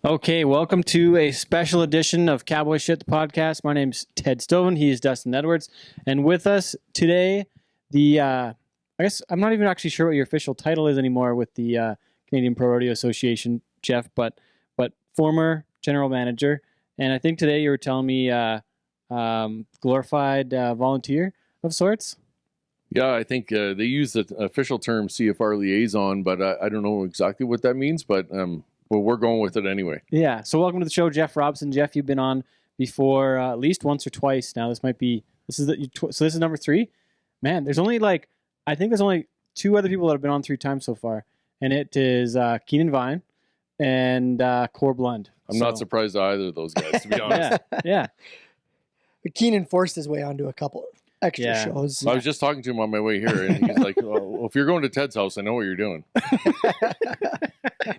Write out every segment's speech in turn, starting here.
Okay, welcome to a special edition of Cowboy Sh, the podcast. My name's Ted Stovin. He is Dustin Edwards. And with us today, I guess I'm not even actually sure what your official title is anymore with the Canadian Pro Rodeo Association, Jeff, but former general manager. And I think today you were telling me glorified volunteer of sorts. Yeah, I think they use the official term CFR liaison, but I don't know exactly what that means, but we're going with it anyway. Yeah. So welcome to the show, Jeff Robson. Jeff, you've been on before at least once or twice now. This is number 3. Man, there's only I think there's only 2 other people that have been on 3 times so far, and it is Keenan Vine and Core Blund. I'm not surprised by either of those guys, to be honest. Yeah. But Keenan forced his way onto a couple extra shows. I was just talking to him on my way here, and he's like, well, if you're going to Ted's house, I know what you're doing.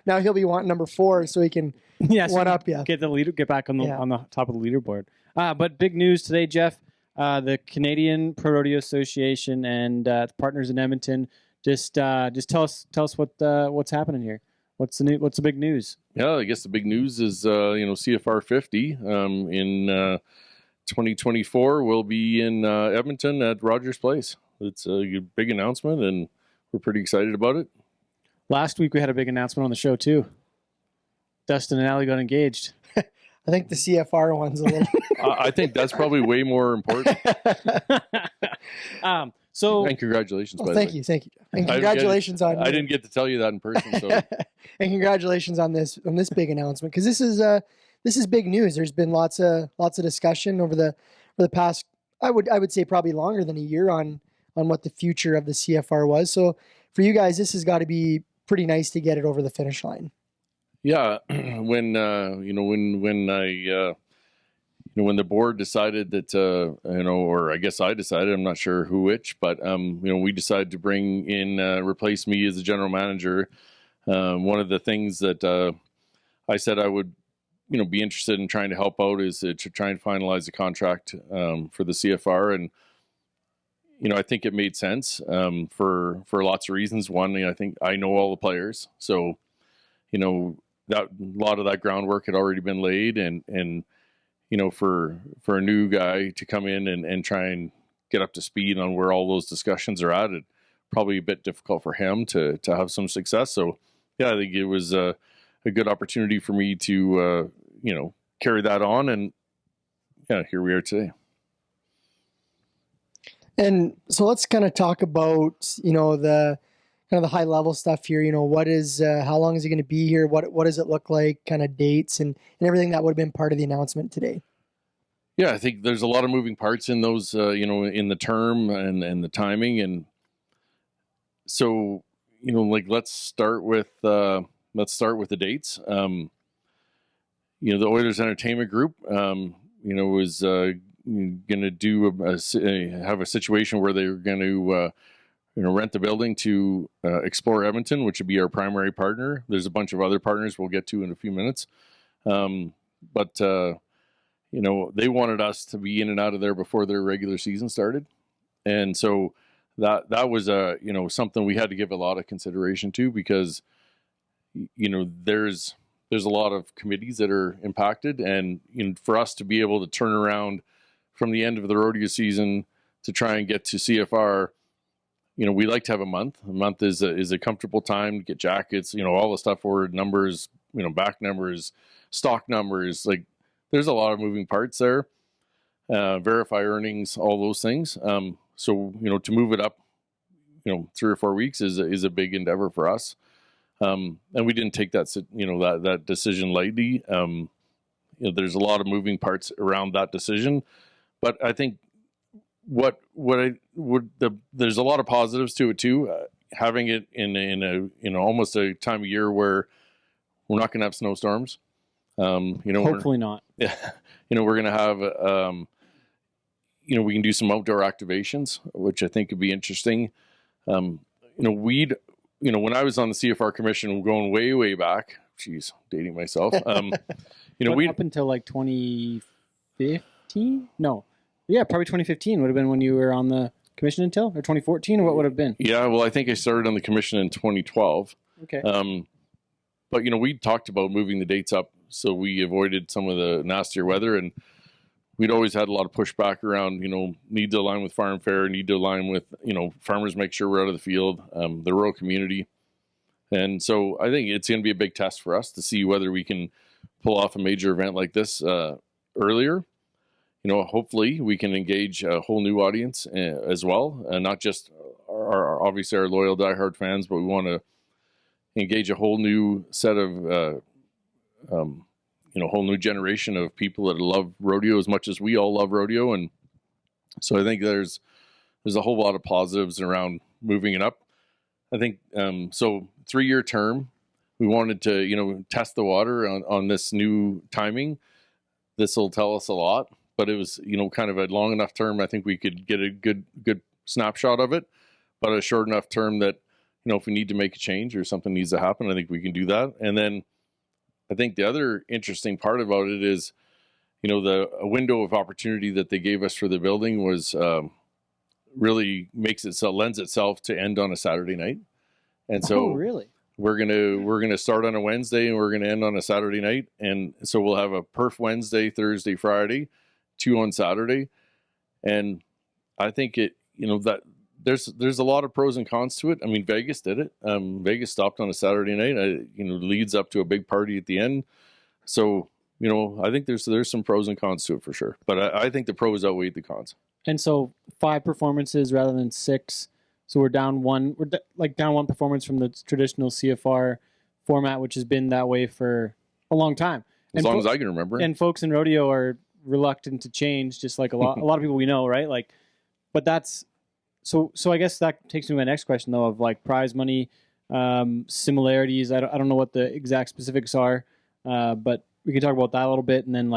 Now he'll be wanting number 4 so he can one up you. Get back on the top of the leaderboard. But big news today, Jeff. The Canadian Pro Rodeo Association and partners in Edmonton. Just tell us what's happening here. What's the big news? Yeah, I guess the big news is CFR50 in 2024 will be in Edmonton at Rogers Place. It's a big announcement, and we're pretty excited about it. Last week we had a big announcement on the show too. Dustin and Allie got engaged. I think the CFR one's a little. I think that's probably way more important. And congratulations. Thank you, and congratulations on. I didn't get to tell you that in person. So. And congratulations on this big announcement, because this is big news. There's been lots of discussion over the past. I would say probably longer than a year on what the future of the CFR was. So for you guys, this has got to be pretty nice to get it over the finish line. Yeah, when the board decided that or I guess I decided, I'm not sure which, but we decided to bring in replace me as the general manager. One of the things that I said I would be interested in trying to help out is to try and finalize the contract for the CFR, and I think it made sense for lots of reasons. One, I think I know all the players, so that a lot of that groundwork had already been laid, and for a new guy to come in and try and get up to speed on where all those discussions are at, it probably a bit difficult for him to have some success. So yeah, I think it was a good opportunity for me to carry that on, and yeah, here we are today. And so let's kind of talk about the kind of the high level stuff here. What is how long is he going to be here? What does it look like? Kind of dates and everything that would have been part of the announcement today. Yeah, I think there's a lot of moving parts in those in the term and the timing, and so let's start with the dates. The Oilers Entertainment Group was going to do have a situation where they're going to rent the building to Explore Edmonton, which would be our primary partner. There's a bunch of other partners we'll get to in a few minutes, but they wanted us to be in and out of there before their regular season started, and so that was something we had to give a lot of consideration to, because there's a lot of committees that are impacted, and for us to be able to turn around from the end of the rodeo season to try and get to CFR, we like to have a month. A month is a comfortable time to get jackets, all the stuff for numbers, back numbers, stock numbers. Like, there's a lot of moving parts there. Verify earnings, all those things. So to move it up, 3 or 4 weeks is a big endeavor for us. And we didn't take that decision lightly. There's a lot of moving parts around that decision, but I think there's a lot of positives to it too. Having it in almost a time of year where we're not going to have snowstorms. Hopefully not. Yeah, we're going to have we can do some outdoor activations, which I think could be interesting. When I was on the CFR commission, going way back, dating myself. Up until like 2015? No. Yeah, probably 2015 would have been when you were on the commission until, or 2014, or what would have been? Yeah, well, I think I started on the commission in 2012. Okay. But we talked about moving the dates up so we avoided some of the nastier weather. And we'd always had a lot of pushback around, need to align with farm fare, need to align with, farmers, make sure we're out of the field, the rural community. And so I think it's going to be a big test for us to see whether we can pull off a major event like this earlier. Hopefully we can engage a whole new audience as well, and not just obviously our loyal diehard fans, but we want to engage a whole new set of, whole new generation of people that love rodeo as much as we all love rodeo. And so I think there's a whole lot of positives around moving it up. I think, so 3-year term, we wanted to, test the water on this new timing. This will tell us a lot, but it was, kind of a long enough term. I think we could get a good snapshot of it, but a short enough term that, if we need to make a change or something needs to happen, I think we can do that. And then I think the other interesting part about it is, the window of opportunity that they gave us for the building was really lends itself to end on a Saturday night. And so really? we're gonna start on a Wednesday and we're gonna end on a Saturday night. And so we'll have a perf Wednesday, Thursday, Friday, 2 on Saturday. And I think that there's a lot of pros and cons to it. I mean, Vegas did it. Vegas stopped on a Saturday night. Leads up to a big party at the end. So, I think there's some pros and cons to it for sure. But I think the pros outweigh the cons. And so 5 performances rather than 6. So we're down one. We're down one performance from the traditional CFR format, which has been that way for a long time. As long as I can remember. And folks in rodeo are reluctant to change, just like a lot of people we know, right? But that's. So I guess that takes me to my next question, though, of prize money similarities. I don't know what the exact specifics are, but we can talk about that a little bit, and then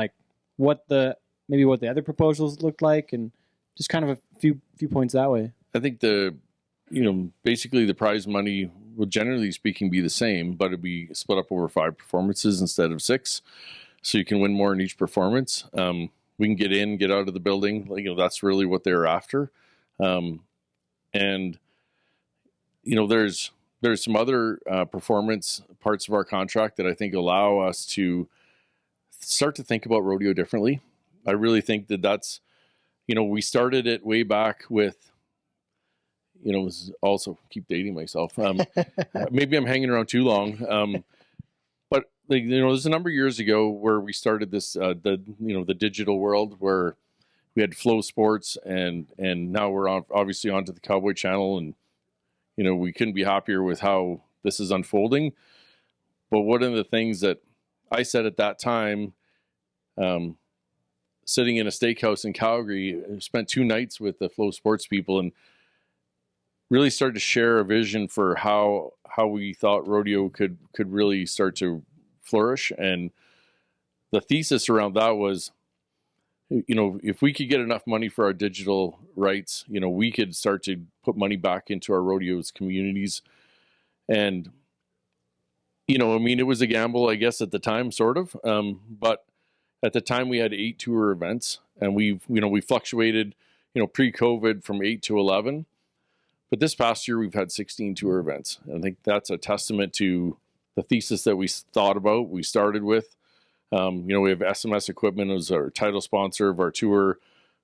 what the other proposals looked like, and just kind of a few points that way. I think basically the prize money will generally speaking be the same, but it'd be split up over 5 performances instead of 6, so you can win more in each performance. We can get in, get out of the building. That's really what they're after. And there's some other performance parts of our contract that I think allow us to start to think about rodeo differently. I really think that's, we started it way back with, also keep dating myself. Maybe I'm hanging around too long. But there's a number of years ago where we started this, the digital world where we had Flow Sports, and now we're obviously onto the Cowboy channel, and we couldn't be happier with how this is unfolding. But one of the things that I said at that time, sitting in a steakhouse in Calgary, spent 2 nights with the Flow Sports people, and really started to share a vision for how we thought rodeo could really start to flourish. And the thesis around that was, if we could get enough money for our digital rights, we could start to put money back into our rodeos communities. And, it was a gamble, I guess, at the time, sort of. But at the time we had 8 tour events, and we fluctuated, pre-COVID from 8 to 11. But this past year we've had 16 tour events. And I think that's a testament to the thesis that we thought about, we started with. We have SMS Equipment as our title sponsor of our tour.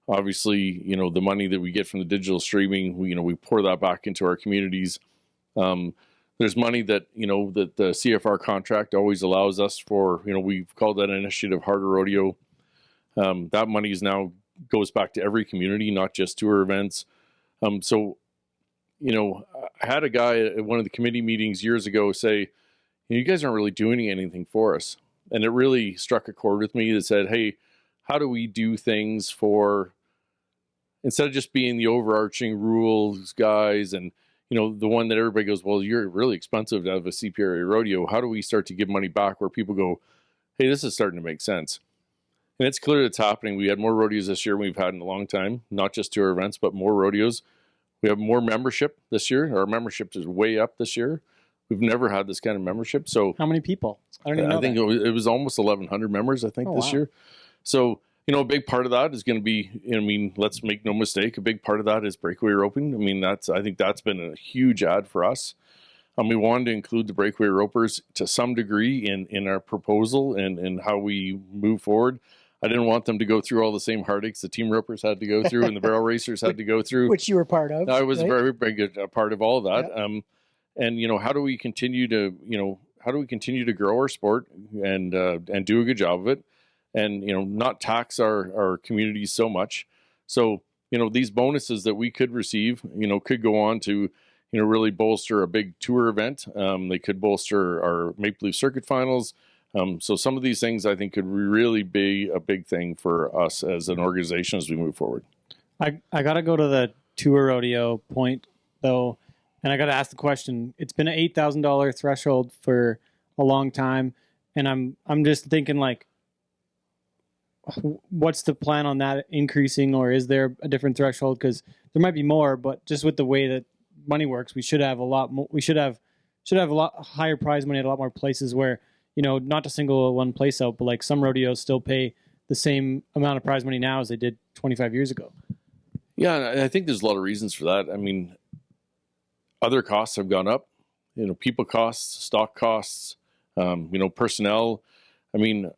Obviously, the money that we get from the digital streaming, we pour that back into our communities. There's money that, that the CFR contract always allows us for, we've called that initiative Harder Rodeo. That money is now goes back to every community, not just tour events. So, I had a guy at one of the committee meetings years ago say, you guys aren't really doing anything for us. And it really struck a chord with me that said, hey, how do we do things instead of just being the overarching rules guys and, the one that everybody goes, well, you're really expensive to have a CPRA rodeo. How do we start to give money back where people go, hey, this is starting to make sense? And it's clear it's happening. We had more rodeos this year than we've had in a long time, not just tour events, but more rodeos. We have more membership this year. Our membership is way up this year. We've never had this kind of membership. So how many people? I don't even know. I think it was almost 1,100 members, I think, this year. So, a big part of that is going to be, let's make no mistake, a big part of that is breakaway roping. I think that's been a huge add for us. We wanted to include the breakaway ropers to some degree in our proposal and how we move forward. I didn't want them to go through all the same heartaches the team ropers had to go through and the barrel racers had to go through. Which you were part of. I was right? very big a part of all of that. Yeah. And how do we continue to grow our sport and do a good job of it, and not tax our communities so much. So these bonuses that we could receive could go on to really bolster a big tour event. They could bolster our Maple Leaf Circuit Finals. So some of these things I think could really be a big thing for us as an organization as we move forward. I got to go to the tour rodeo point though, and I got to ask the question. It's been an $8,000 threshold for a long time, and I'm just thinking, like, what's the plan on that increasing, or is there a different threshold? Because there might be more, but just with the way that money works, we should have a lot more. We should have a lot higher prize money at a lot more places where, not to single one place out, but like some rodeos still pay the same amount of prize money now as they did 25 years ago. Yeah, and I think there's a lot of reasons for that. I mean, other costs have gone up. People costs, stock costs, personnel. I mean,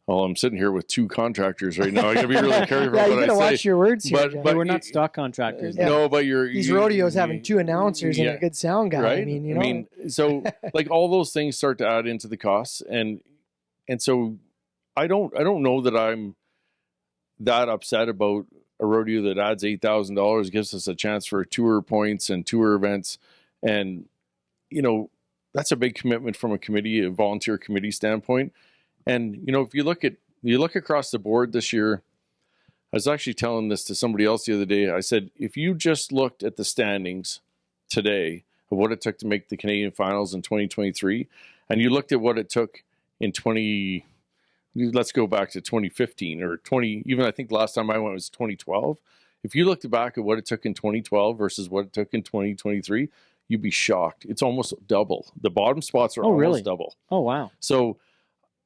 I'm sitting here with two contractors right now. I gotta be really careful. Yeah, you what gotta I watch say. your words here. But we're not stock contractors. Yeah. No, but These rodeos having two announcers and a good sound guy. Right? I mean, so like all those things start to add into the costs, and so I don't know that I'm that upset about a rodeo that adds $8,000, gives us a chance for tour points and tour events, and that's a big commitment from a volunteer committee standpoint. And if you look across the board this year, I was actually telling this to somebody else the other day. I said, if you just looked at the standings today of what it took to make the Canadian Finals in 2023, and you looked at what it took in let's go back to 2015 or 20, even I think the last time I went was 2012. If you looked back at what it took in 2012 versus what it took in 2023, you'd be shocked. It's almost double. The bottom spots are almost double. Oh, wow. So,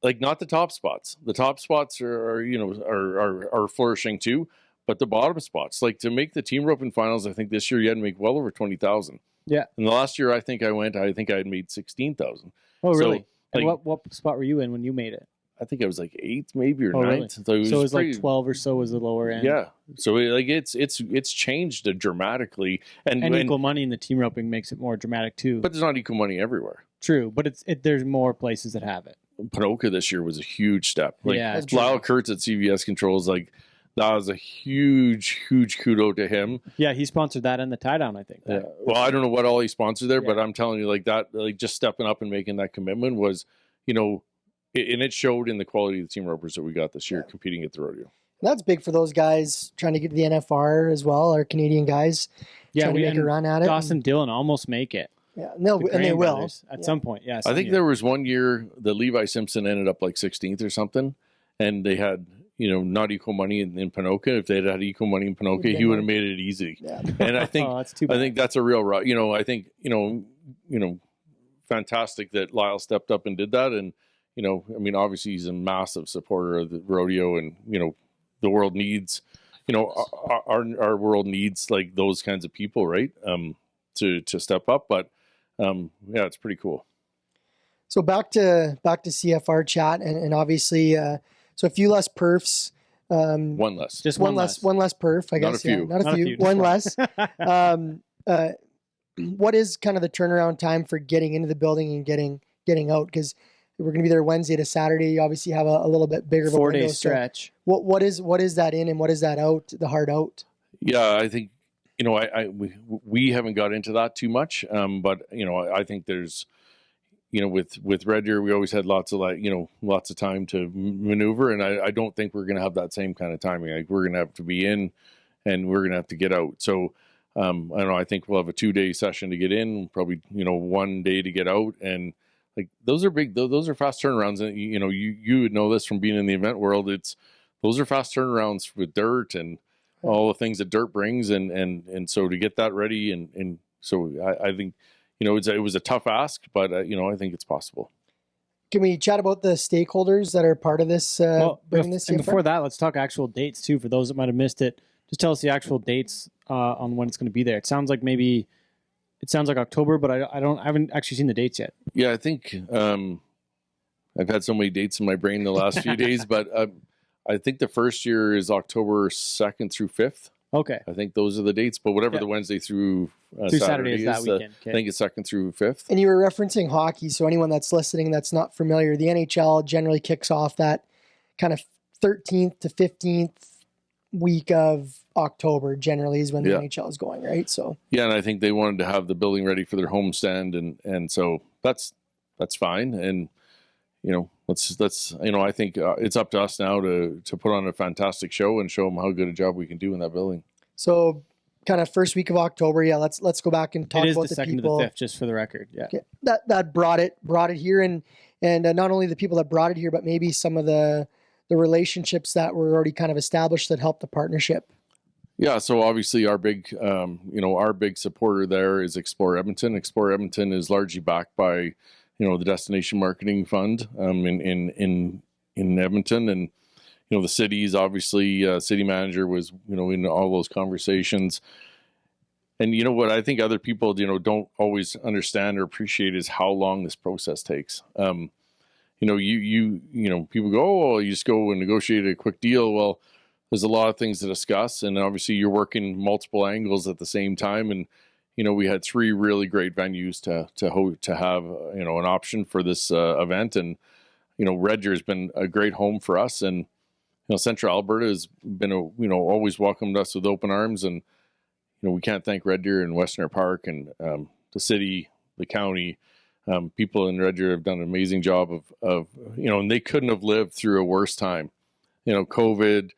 like, not the top spots. The top spots are flourishing too, but the bottom spots, like to make the team roping finals, I think this year you had to make well over 20,000. Yeah. And the last year I think I had made 16,000. Oh, really? So, and like, what spot were you in when you made it? I think I was like 8th maybe or 9th. Really? So it was like 12 or so was the lower end. Yeah. So it's changed dramatically, and equal money in the team roping makes it more dramatic too. But there's not equal money everywhere. True, but there's more places that have it. Panoka this year was a huge step. Like, yeah, Lyle Kurtz at CVS Controls, like, that was a huge kudo to him. Yeah, he sponsored that and the tie down, I think. Yeah. Well, I don't know what all he sponsored there, but I'm telling you, like, that, like, just stepping up and making that commitment was, and it showed in the quality of the team ropers that we got this year competing at the rodeo. That's big for those guys trying to get to the NFR as well, our Canadian guys trying to make a run at it. Dawson Dillon almost make it. Yeah, they will at some point. Yeah, I think there was one year that Levi Simpson ended up like 16th or something, and they had not equal money in Panoka. If they had equal money in Panoka, he would have made it easy. Yeah. And I think that's too bad. I think that's a real I think fantastic that Lyle stepped up and did that. And obviously he's a massive supporter of the rodeo, and the world needs our world needs like those kinds of people, right? To step up, but yeah, it's pretty cool. So back to CFR chat, and obviously, so a few less perfs. One less. Just one less perf, I guess. Not a few. Yeah, not a few. One less. What is kind of the turnaround time for getting into the building and getting out? Because we're going to be there Wednesday to Saturday. You obviously have a little bit bigger of a 4-day stretch. So what is that in and what is that out? The hard out? Yeah, I think we haven't got into that too much, but I think there's with Red Deer we always had lots of time to maneuver, and I don't think we're going to have that same kind of timing. Like, we're going to have to be in, and we're going to have to get out. So I don't know. I think we'll have a 2-day session to get in, probably 1 day to get out, and like those are big. Those are fast turnarounds, and you would know this from being in the event world. Those are fast turnarounds with dirt and all the things that dirt brings, and so to get that ready, and so I think it was a tough ask, but I think it's possible. Can we chat about the stakeholders that are part of this? Bringing this and before that, let's talk actual dates too. For those that might have missed it, just tell us the actual dates on when it's going to be there. It sounds like maybe it sounds like October, but I haven't actually seen the dates yet. Yeah, I think I've had so many dates in my brain the last few days, but I think the first year is October 2nd through 5th. Okay. I think those are the dates, but whatever the Wednesday through Saturday is that weekend. I think it's 2nd through 5th. And you were referencing hockey, so anyone that's listening that's not familiar, the NHL generally kicks off that kind of 13th to 15th week of October generally is when the NHL is going, right? So yeah, and I think they wanted to have the building ready for their homestand, and so that's fine. And let's I think it's up to us now to put on a fantastic show and show them how good a job we can do in that building. So kind of first week of October, let's go back and talk about the 2nd people. to the 5th, just for the record. Yeah, okay. that brought it here, and not only the people that brought it here, but maybe some of the relationships that were already kind of established that helped the partnership. Yeah, so obviously our big supporter there is Explore Edmonton. Explore Edmonton is largely backed by the Destination Marketing Fund in Edmonton, and the city's obviously city manager was in all those conversations. And what I think other people don't always understand or appreciate is how long this process takes. People go, oh, well, you just go and negotiate a quick deal. Well, there's a lot of things to discuss, and obviously you're working multiple angles at the same time. And we had 3 really great venues to have an option for this event, and Red Deer has been a great home for us, and Central Alberta has been always welcomed us with open arms, and we can't thank Red Deer and Westerner Park and the city, the county. People in Red Deer have done an amazing job of and they couldn't have lived through a worse time. COVID,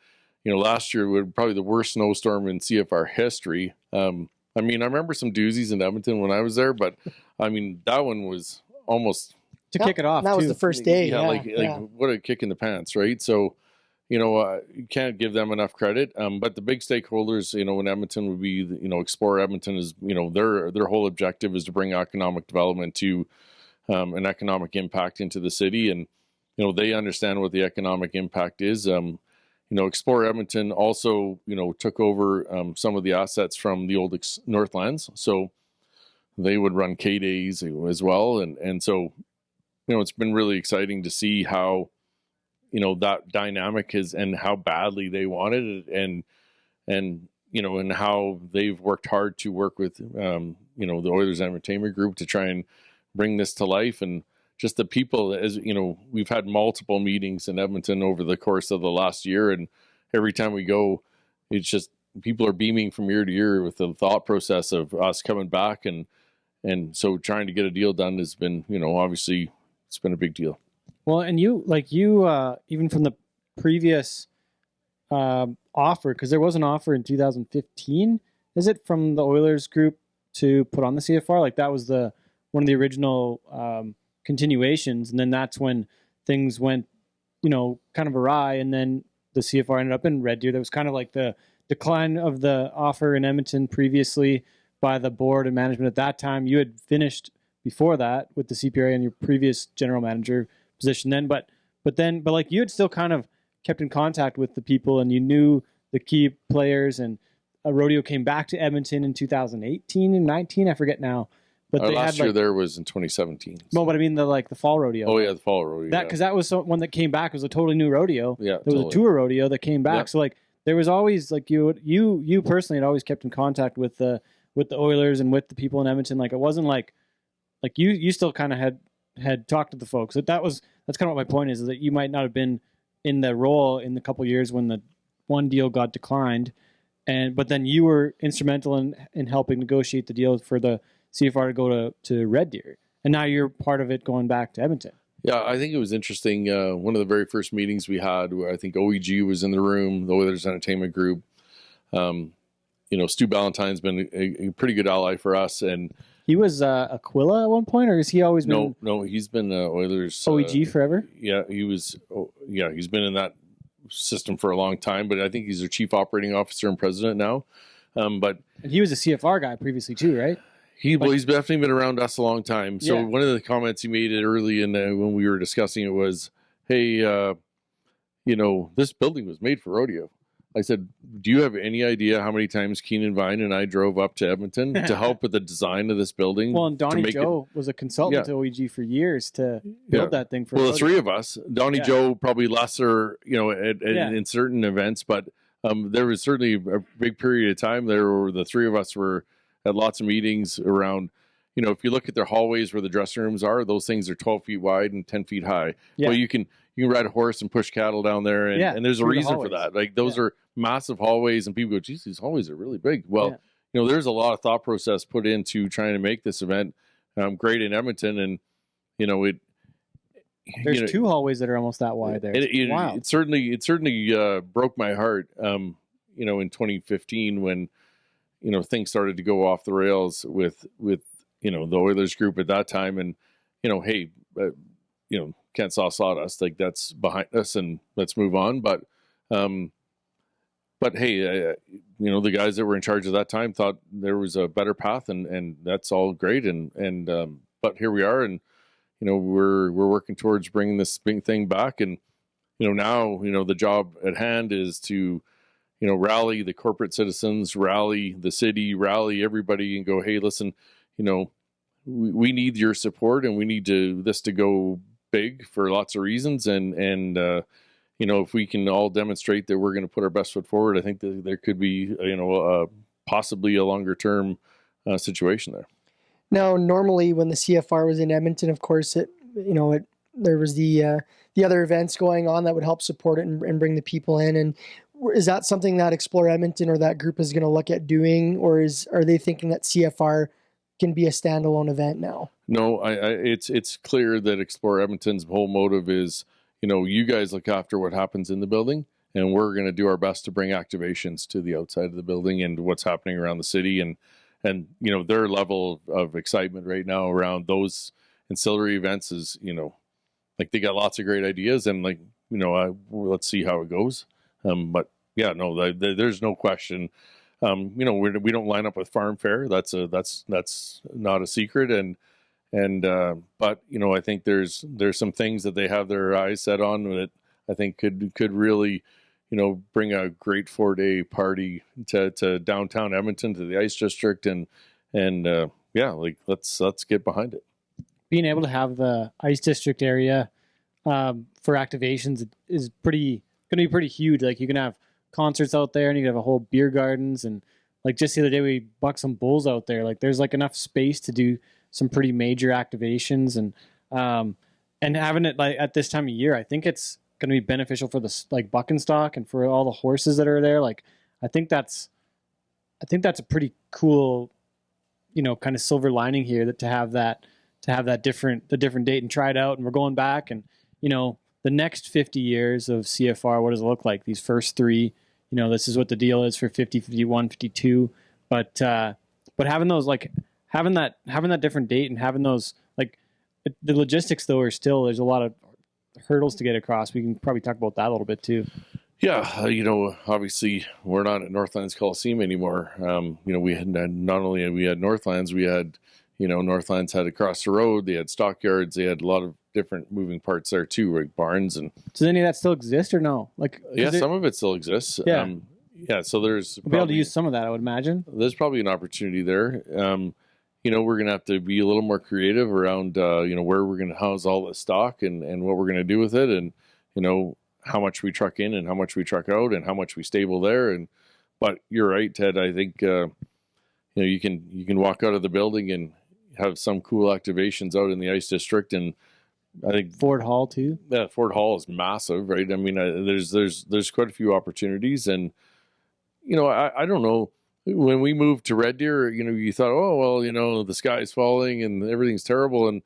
last year was probably the worst snowstorm in CFR history. I remember some doozies in Edmonton when I was there, but that one was almost to kick it off. That was the first day. Yeah, what a kick in the pants, right? So, you can't give them enough credit. But the big stakeholders, in Edmonton would be, Explore Edmonton is, their whole objective is to bring economic development to an economic impact into the city. And, they understand what the economic impact is. Explore Edmonton also, took over some of the assets from the old Northlands. So they would run K-Days as well. And so, it's been really exciting to see how, that dynamic is and how badly they wanted it and how they've worked hard to work with, the Oilers Entertainment Group to try and bring this to life. And just the people, as we've had multiple meetings in Edmonton over the course of the last year. And every time we go, it's just people are beaming from year to year with the thought process of us coming back. And so trying to get a deal done has been, obviously it's been a big deal. Well, and you even from the previous offer, because there was an offer in 2015, is it, from the Oilers group to put on the CFR? Like that was one of the original continuations, and then that's when things went, kind of awry, and then the CFR ended up in Red Deer. That was kind of like the decline of the offer in Edmonton previously by the board and management at that time. You had finished before that with the CPRA and your previous general manager position then, but like you had still kind of kept in contact with the people, and you knew the key players, and a rodeo came back to Edmonton in 2018 and 19, I forget now. But our last year there was in 2017. So. No, but I mean the fall rodeo. Oh yeah, the fall rodeo. Because that was one that came back. It was a totally new rodeo. Yeah, there was a tour rodeo that came back. Yeah. So like there was always like you personally had always kept in contact with the Oilers and with the people in Edmonton. Like it wasn't like you still kind of had talked to the folks. That's kind of what my point is that you might not have been in the role in the couple of years when the one deal got declined, but then you were instrumental in helping negotiate the deal for the CFR to go to Red Deer, and now you're part of it going back to Edmonton. Yeah, I think it was interesting. One of the very first meetings we had, where I think OEG was in the room, the Oilers Entertainment Group. Stu Ballantyne's been a pretty good ally for us, and he was Aquila at one point, or has he always been? No, he's been Oilers OEG forever. Yeah, he was. He's been in that system for a long time, but I think he's their chief operating officer and president now. And he was a CFR guy previously too, right? He's definitely been around us a long time. So one of the comments he made early when we were discussing it was, "Hey, this building was made for rodeo." I said, do you have any idea how many times Keenan Vine and I drove up to Edmonton to help with the design of this building? Well, and Donnie Joe was a consultant to OEG for years to build that thing for the three of us. Donnie Joe probably lesser, in certain events, but there was certainly a big period of time there where the three of us had lots of meetings around. If you look at their hallways where the dressing rooms are, those things are 12 feet wide and 10 feet high. Yeah. Well, you can ride a horse and push cattle down there, and there's a reason for that. Like those are massive hallways, and people go, geez, these hallways are really big. Well, there's a lot of thought process put into trying to make this event great in Edmonton, and there's two hallways that are almost that wide there. It certainly broke my heart, in 2015 when things started to go off the rails with the Oilers group at that time, and hey, can't saw sawdust, like that's behind us and let's move on. But hey, the guys that were in charge at that time thought there was a better path, and that's all great. But here we are, and we're working towards bringing this big thing back. And now the job at hand is to rally the corporate citizens, rally the city, rally everybody, and go, hey, listen, we need your support, and we need this to go big for lots of reasons, and if we can all demonstrate that we're going to put our best foot forward, I think that there could be possibly a longer term situation there. Now, normally when the CFR was in Edmonton, of course, there was the other events going on that would help support it and bring the people in. And is that something that Explore Edmonton or that group is going to look at doing, or are they thinking that CFR can be a standalone event now? No, it's clear that Explore Edmonton's whole motive is, you guys look after what happens in the building, and we're going to do our best to bring activations to the outside of the building and what's happening around the city. And their level of excitement right now around those ancillary events is, like they got lots of great ideas, and let's see how it goes. But yeah, no, there's no question. We don't line up with Farm Fair. That's not a secret. But I think there's some things that they have their eyes set on that I think could really, bring a great 4-day party to downtown Edmonton, to the Ice District, and let's get behind it. Being able to have the Ice District area for activations is going to be pretty huge. Like you can have concerts out there, and you can have a whole beer gardens, and like just the other day we bucked some bulls out there. Like there's like enough space to do some pretty major activations, and having it like at this time of year, I think it's going to be beneficial for the like bucking stock and for all the horses that are there. Like I think that's a pretty cool, kind of silver lining here, that to have that different date and try it out. And we're going back, and the next 50 years of CFR, what does it look like? These first three, this is what the deal is for 50, 51, 52. But having those, like having that different date and having those, like the logistics though are still, there's a lot of hurdles to get across. We can probably talk about that a little bit too. Yeah. Obviously we're not at Northlands Coliseum anymore. We had not only we had Northlands, we had, Northlands had across the road, they had stockyards, they had a lot of different moving parts there too, like barns. And does any of that still exist or no? Like, some of it still exists. Yeah. So there's we'll be able to use some of that, I would imagine. There's probably an opportunity there. We're going to have to be a little more creative around, where we're going to house all the stock and what we're going to do with it, and, how much we truck in and how much we truck out and how much we stable there. But you're right, Ted. I think, you can walk out of the building and have some cool activations out in the Ice District, and I think Ford Hall too. Yeah, Ford Hall is massive, right? I mean, there's quite a few opportunities, and I don't know. When we moved to Red Deer, you thought, oh well, the sky's falling and everything's terrible, and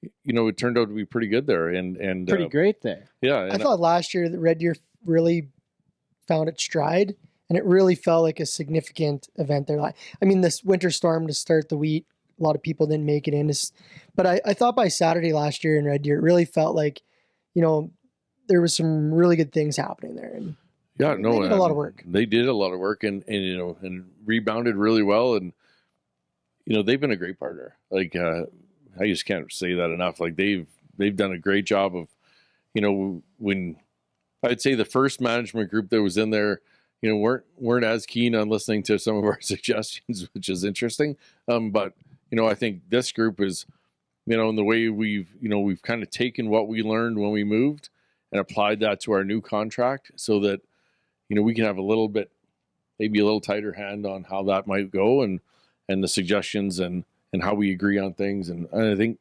it turned out to be pretty good there, and pretty great there. Yeah, I thought last year that Red Deer really found its stride, and it really felt like a significant event there. I mean, this winter storm to start the wheat, a lot of people didn't make it in. But I thought by Saturday last year in Red Deer, it really felt like, there was some really good things happening there. And yeah, they did a lot of work. They did a lot of work and rebounded really well. And, they've been a great partner. Like, I just can't say that enough. Like they've done a great job of, when I'd say the first management group that was in there, weren't as keen on listening to some of our suggestions, which is interesting. But I think this group is, in the way we've kind of taken what we learned when we moved and applied that to our new contract, so that we can have maybe a little tighter hand on how that might go, and the suggestions and how we agree on things. And I think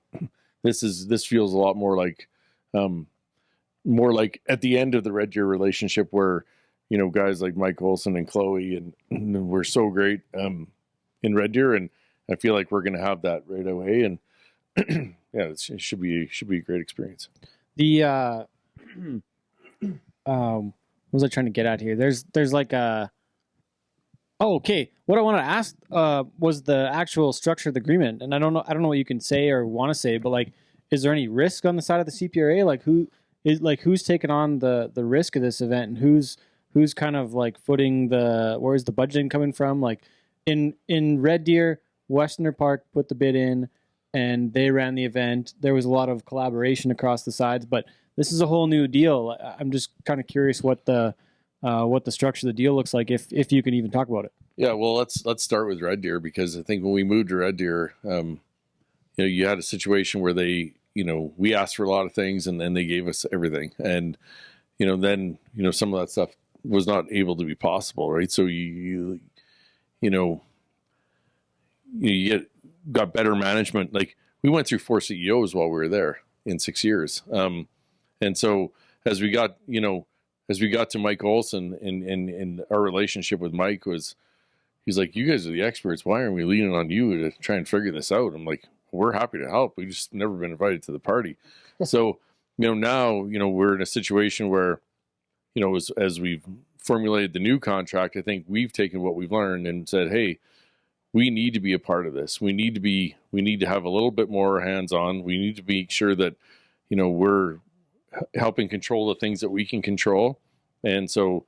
this feels a lot more like at the end of the Red Deer relationship, where guys like Mike Olson and Chloe and we're so great in Red Deer, and I feel like we're going to have that right away. And yeah, it should be a great experience. The what was I trying to get at here? There's like a okay. What I want to ask was the actual structure of the agreement, and I don't know what you can say or want to say, but like, is there any risk on the side of the CPRA? Like who's taking on the risk of this event, and who's kind of like footing where's the budgeting coming from? Like in Red Deer, Westerner Park put the bid in, and they ran the event. There was a lot of collaboration across the sides, but this is a whole new deal. I'm just kind of curious what the structure of the deal looks like, if you can even talk about it. Yeah, well, let's start with Red Deer, because I think when we moved to Red Deer, you had a situation where they, we asked for a lot of things, and then they gave us everything, and then some of that stuff was not able to be possible, right? So you got better management. Like, we went through 4 CEOs while we were there in 6 years. And so as we got to Mike Olson, and our relationship with Mike he's like, you guys are the experts. Why aren't we leaning on you to try and figure this out? I'm like, we're happy to help. We've just never been invited to the party. So, now, we're in a situation where, as we've formulated the new contract, I think we've taken what we've learned and said, hey, we need to be a part of this. We need to have a little bit more hands-on. We need to make sure that, we're helping control the things that we can control. And so,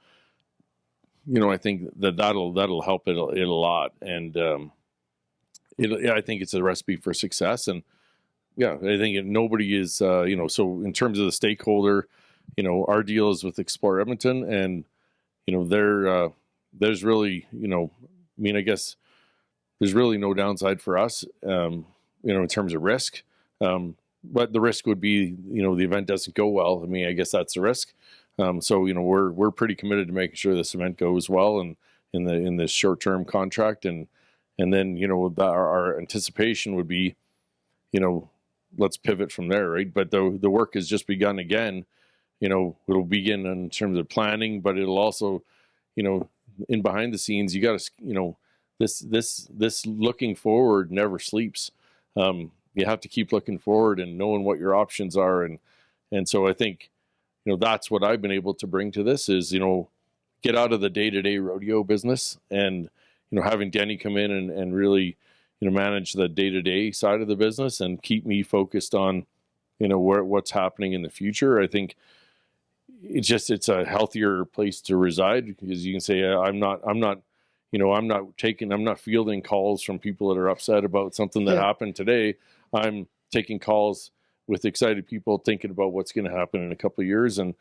I think that'll help it a lot. And I think it's a recipe for success. And yeah, I think nobody is, so in terms of the stakeholder, our deal is with Explore Edmonton, and, there's really, I guess there's really no downside for us, in terms of risk. But the risk would be, the event doesn't go well. I guess that's the risk. So, we're pretty committed to making sure this event goes well, and in this short-term contract. And then, our anticipation would be, let's pivot from there, right? But the work has just begun again. It'll begin in terms of planning, but it'll also, in behind the scenes, you got to, this looking forward never sleeps. You have to keep looking forward and knowing what your options are. And so I think, that's what I've been able to bring to this is, get out of the day-to-day rodeo business, and, having Denny come in and really, manage the day-to-day side of the business and keep me focused on, what's happening in the future. I think it's a healthier place to reside, because you can say, I'm not fielding calls from people that are upset about something that happened today. I'm taking calls with excited people thinking about what's going to happen in a couple of years, and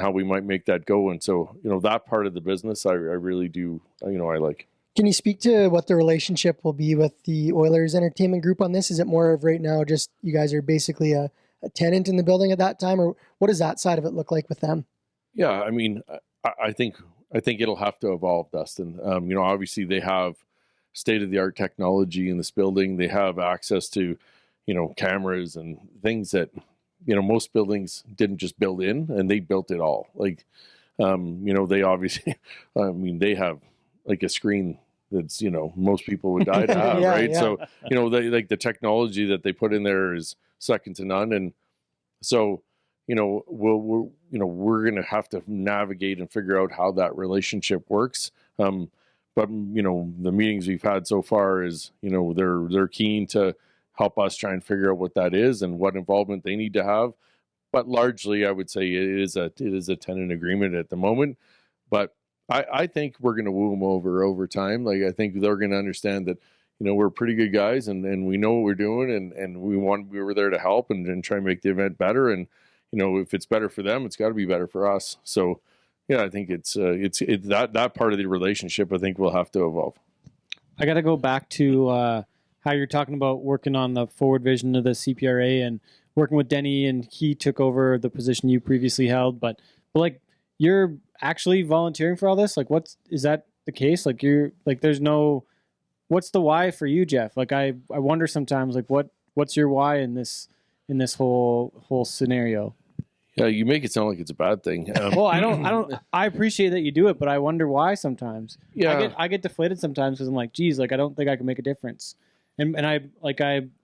how we might make that go. And so, that part of the business, I really do, I like. Can you speak to what the relationship will be with the Oilers Entertainment Group on this? Is it more of right now, just you guys are basically a tenant in the building at that time, or what does that side of it look like with them? Yeah, I think it'll have to evolve, Dustin. Obviously they have state-of-the-art technology in this building. They have access to, cameras and things that, most buildings didn't just build in, and they built it all. Like, they obviously, they have like a screen that's, most people would die to have, right? Yeah. So, they, like, the technology that they put in there is second to none. And so, we're going to have to navigate and figure out how that relationship works. But, the meetings we've had so far is, they're keen to help us try and figure out what that is and what involvement they need to have. But largely, I would say it is a tenant agreement at the moment. But I think we're going to woo them over time. Like, I think they're going to understand that, we're pretty good guys, and we know what we're doing, and we were there to help and try and make the event better. And, if it's better for them, it's got to be better for us. So, I think it's that part of the relationship I think will have to evolve. I got to go back to how you're talking about working on the forward vision of the CPRA and working with Denny, and he took over the position you previously held. But like, you're actually volunteering for all this? Like, is that the case? Like, there's no, what's the why for you, Jeff? Like, I wonder sometimes, like, what's your why in this whole scenario? Yeah, you make it sound like it's a bad thing. Well, I appreciate that you do it, but I wonder why sometimes. Yeah. I get deflated sometimes because I'm like, geez, like, I don't think I can make a difference. And I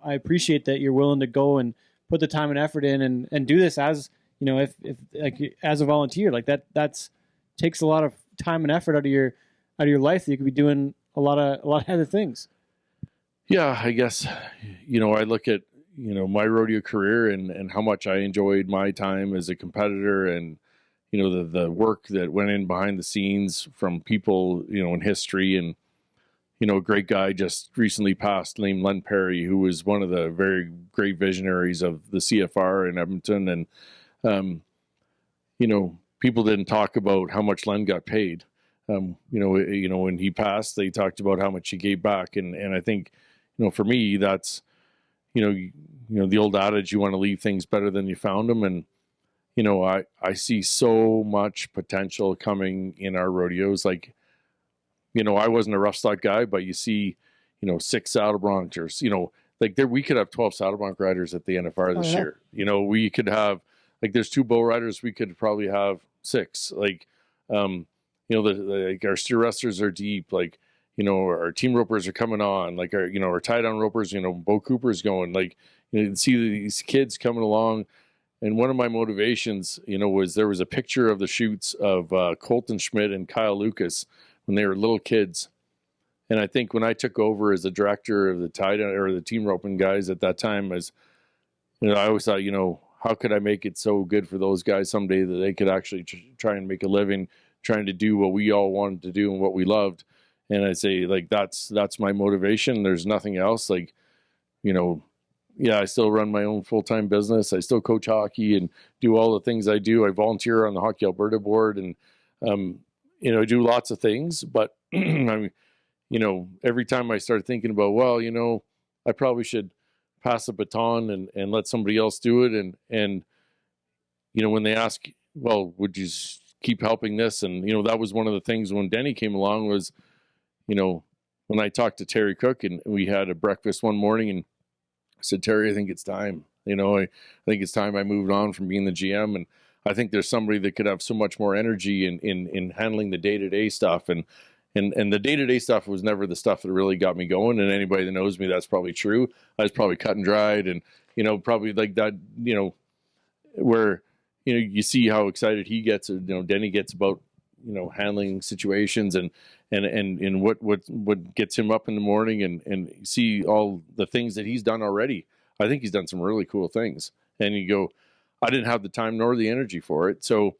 appreciate that you're willing to go and put the time and effort in and do this as, if like as a volunteer, like that's takes a lot of time and effort out of your life that you could be doing a lot of other things. Yeah, I guess, I look at, my rodeo career and how much I enjoyed my time as a competitor, and, the work that went in behind the scenes from people, in history. And, a great guy just recently passed named Len Perry, who was one of the very great visionaries of the CFR in Edmonton. And, people didn't talk about how much Len got paid. When he passed, they talked about how much he gave back. And I think, for me, that's, the old adage, you want to leave things better than you found them. And, I see so much potential coming in our rodeos. Like, I wasn't a rough stock guy, but you see, 6 saddle broncos, we could have 12 saddle bronc riders at the NFR this year. We could have, there's 2 bow riders. We could probably have 6, our steer wrestlers are deep. Our team ropers are coming on, our tie down ropers, Bo Cooper's going, see these kids coming along. And one of my motivations, was there was a picture of the shoots of Colton Schmidt and Kyle Lucas when they were little kids. And I think when I took over as the director of the tie down or the team roping guys at that time, I always thought, how could I make it so good for those guys someday that they could actually try and make a living trying to do what we all wanted to do and what we loved. And I say, that's my motivation. There's nothing else. I still run my own full-time business. I still coach hockey and do all the things I do. I volunteer on the Hockey Alberta board and, I do lots of things, but every time I start thinking about, I probably should pass the baton and let somebody else do it. And when they ask, well, would you keep helping this? And, that was one of the things when Denny came along was, when I talked to Terry Cook and we had a breakfast one morning and I said, Terry, I think it's time. I think it's time I moved on from being the GM. And I think there's somebody that could have so much more energy in handling the day-to-day stuff. And the day-to-day stuff was never the stuff that really got me going. And anybody that knows me, that's probably true. I was probably cut and dried and, probably like that, where, you see how excited he gets, Denny gets about, handling situations and what gets him up in the morning and see all the things that he's done already. I think he's done some really cool things. And you go, I didn't have the time nor the energy for it. So,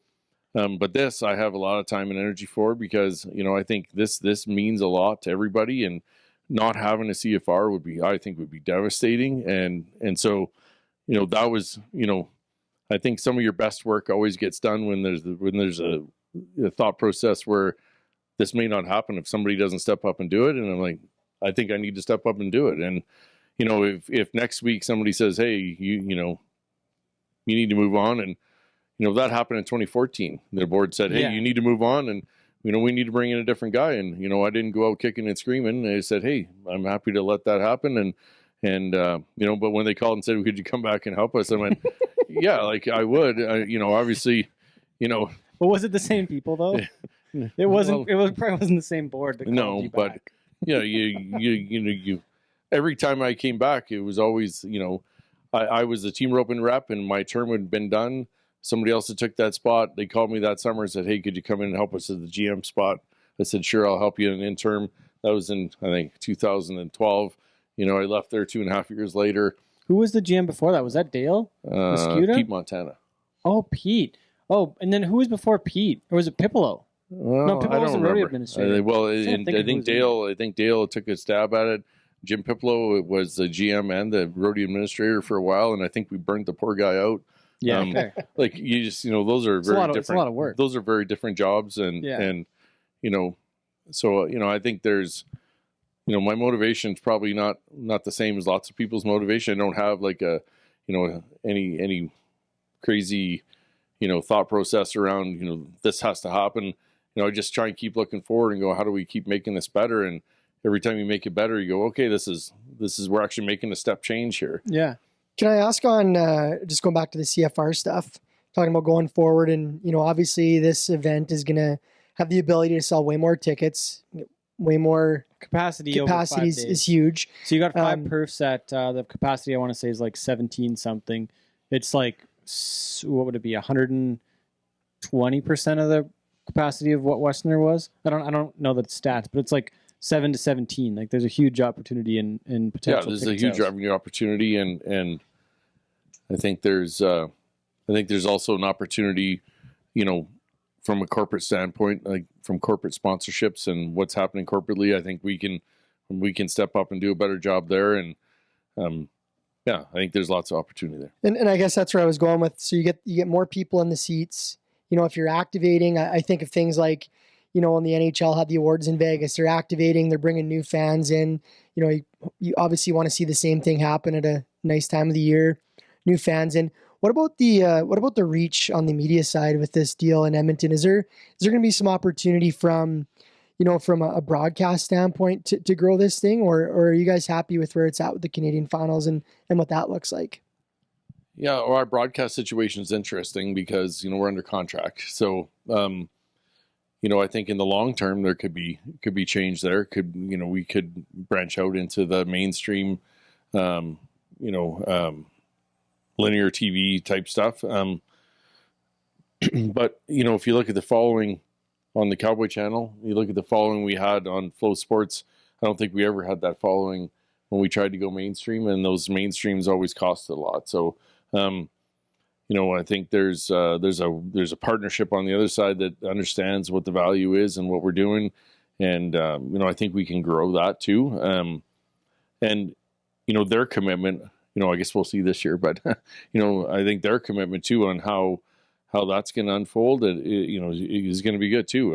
but this, I have a lot of time and energy for because, I think this means a lot to everybody, and not having a CFR would be devastating. And so, that was, I think some of your best work always gets done when there's a thought process where this may not happen if somebody doesn't step up and do it. And I'm like, I think I need to step up and do it. And, if next week somebody says, hey, you need to move on. And, that happened in 2014. The board said, hey, you need to move on. And, we need to bring in a different guy. And, I didn't go out kicking and screaming. They said, hey, I'm happy to let that happen. And but when they called and said, could you come back and help us? I went, yeah, I would, obviously, But was it the same people though? It wasn't. Well, it probably wasn't the same board. That called you back. But you. Every time I came back, it was always I was the team roping rep, and my term had been done. Somebody else had took that spot. They called me that summer and said, "Hey, could you come in and help us at the GM spot?" I said, "Sure, I'll help you in an interim." That was in I think 2012. I left there 2.5 years later. Who was the GM before that? Was that Dale Mosquito? Pete Montana. Oh, Pete. Oh, and then who was before Pete? Or was it Pipolo? Well, no, Pipolo was the rodeo remember. administrator. I think Dale took a stab at it. Jim Pipolo was the GM and the rodeo administrator for a while, and I think we burnt the poor guy out. Yeah. Okay. Like you just, those are very different. It's a lot of work. Those are very different jobs. And so, I think there's, my motivation is probably not the same as lots of people's motivation. I don't have like any crazy, thought process around, this has to happen. I just try and keep looking forward and go, how do we keep making this better? And every time you make it better, you go, okay, this is we're actually making a step change here. Yeah. Can I ask on just going back to the CFR stuff, talking about going forward, and obviously this event is going to have the ability to sell way more tickets, way more capacity is huge. So you got 5 perfs at the capacity, I want to say, is like 17 something. It's like, what would it be, 120% of the capacity of what Westerner was? I don't know the stats, but it's like 7 to 17. Like there's a huge opportunity in potential. Yeah, there's a huge revenue opportunity, and I think there's also an opportunity, from a corporate standpoint, like from corporate sponsorships and what's happening corporately. I think we can step up and do a better job there, and I think there's lots of opportunity there. And I guess that's where I was going with. So you get more people in the seats. If you're activating, I think of things like, when the NHL had the awards in Vegas, they're activating, they're bringing new fans in. You obviously want to see the same thing happen at a nice time of the year, new fans in. What about the reach on the media side with this deal in Edmonton? Is there going to be some opportunity from a broadcast standpoint to grow this thing, or are you guys happy with where it's at with the Canadian Finals and what that looks like? Yeah, our broadcast situation is interesting because we're under contract, so I think in the long term there could be change there. We could branch out into the mainstream, linear TV type stuff. But if you look at the following on the Cowboy channel, you look at the following we had on Flow Sports, I don't think we ever had that following when we tried to go mainstream, and those mainstreams always costed a lot. So, I think there's a partnership on the other side that understands what the value is and what we're doing. And, I think we can grow that too. And their commitment, I guess we'll see this year, but, I think their commitment too on how that's going to unfold, is going to be good too.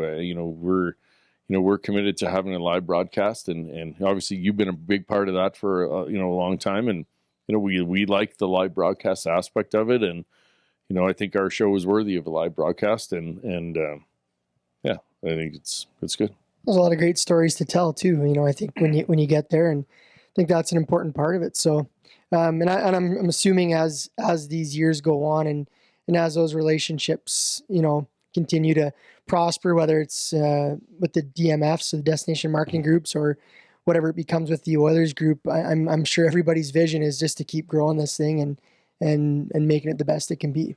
We're committed to having a live broadcast, and obviously you've been a big part of that for a long time. And, we like the live broadcast aspect of it. And, I think our show is worthy of a live broadcast, and I think it's good. There's a lot of great stories to tell too. I think when you get there, and I think that's an important part of it. So, I'm assuming as these years go on and as those relationships, continue to prosper, whether it's with the DMFs, so the destination marketing groups, or whatever it becomes with the Oilers group, I'm sure everybody's vision is just to keep growing this thing and making it the best it can be.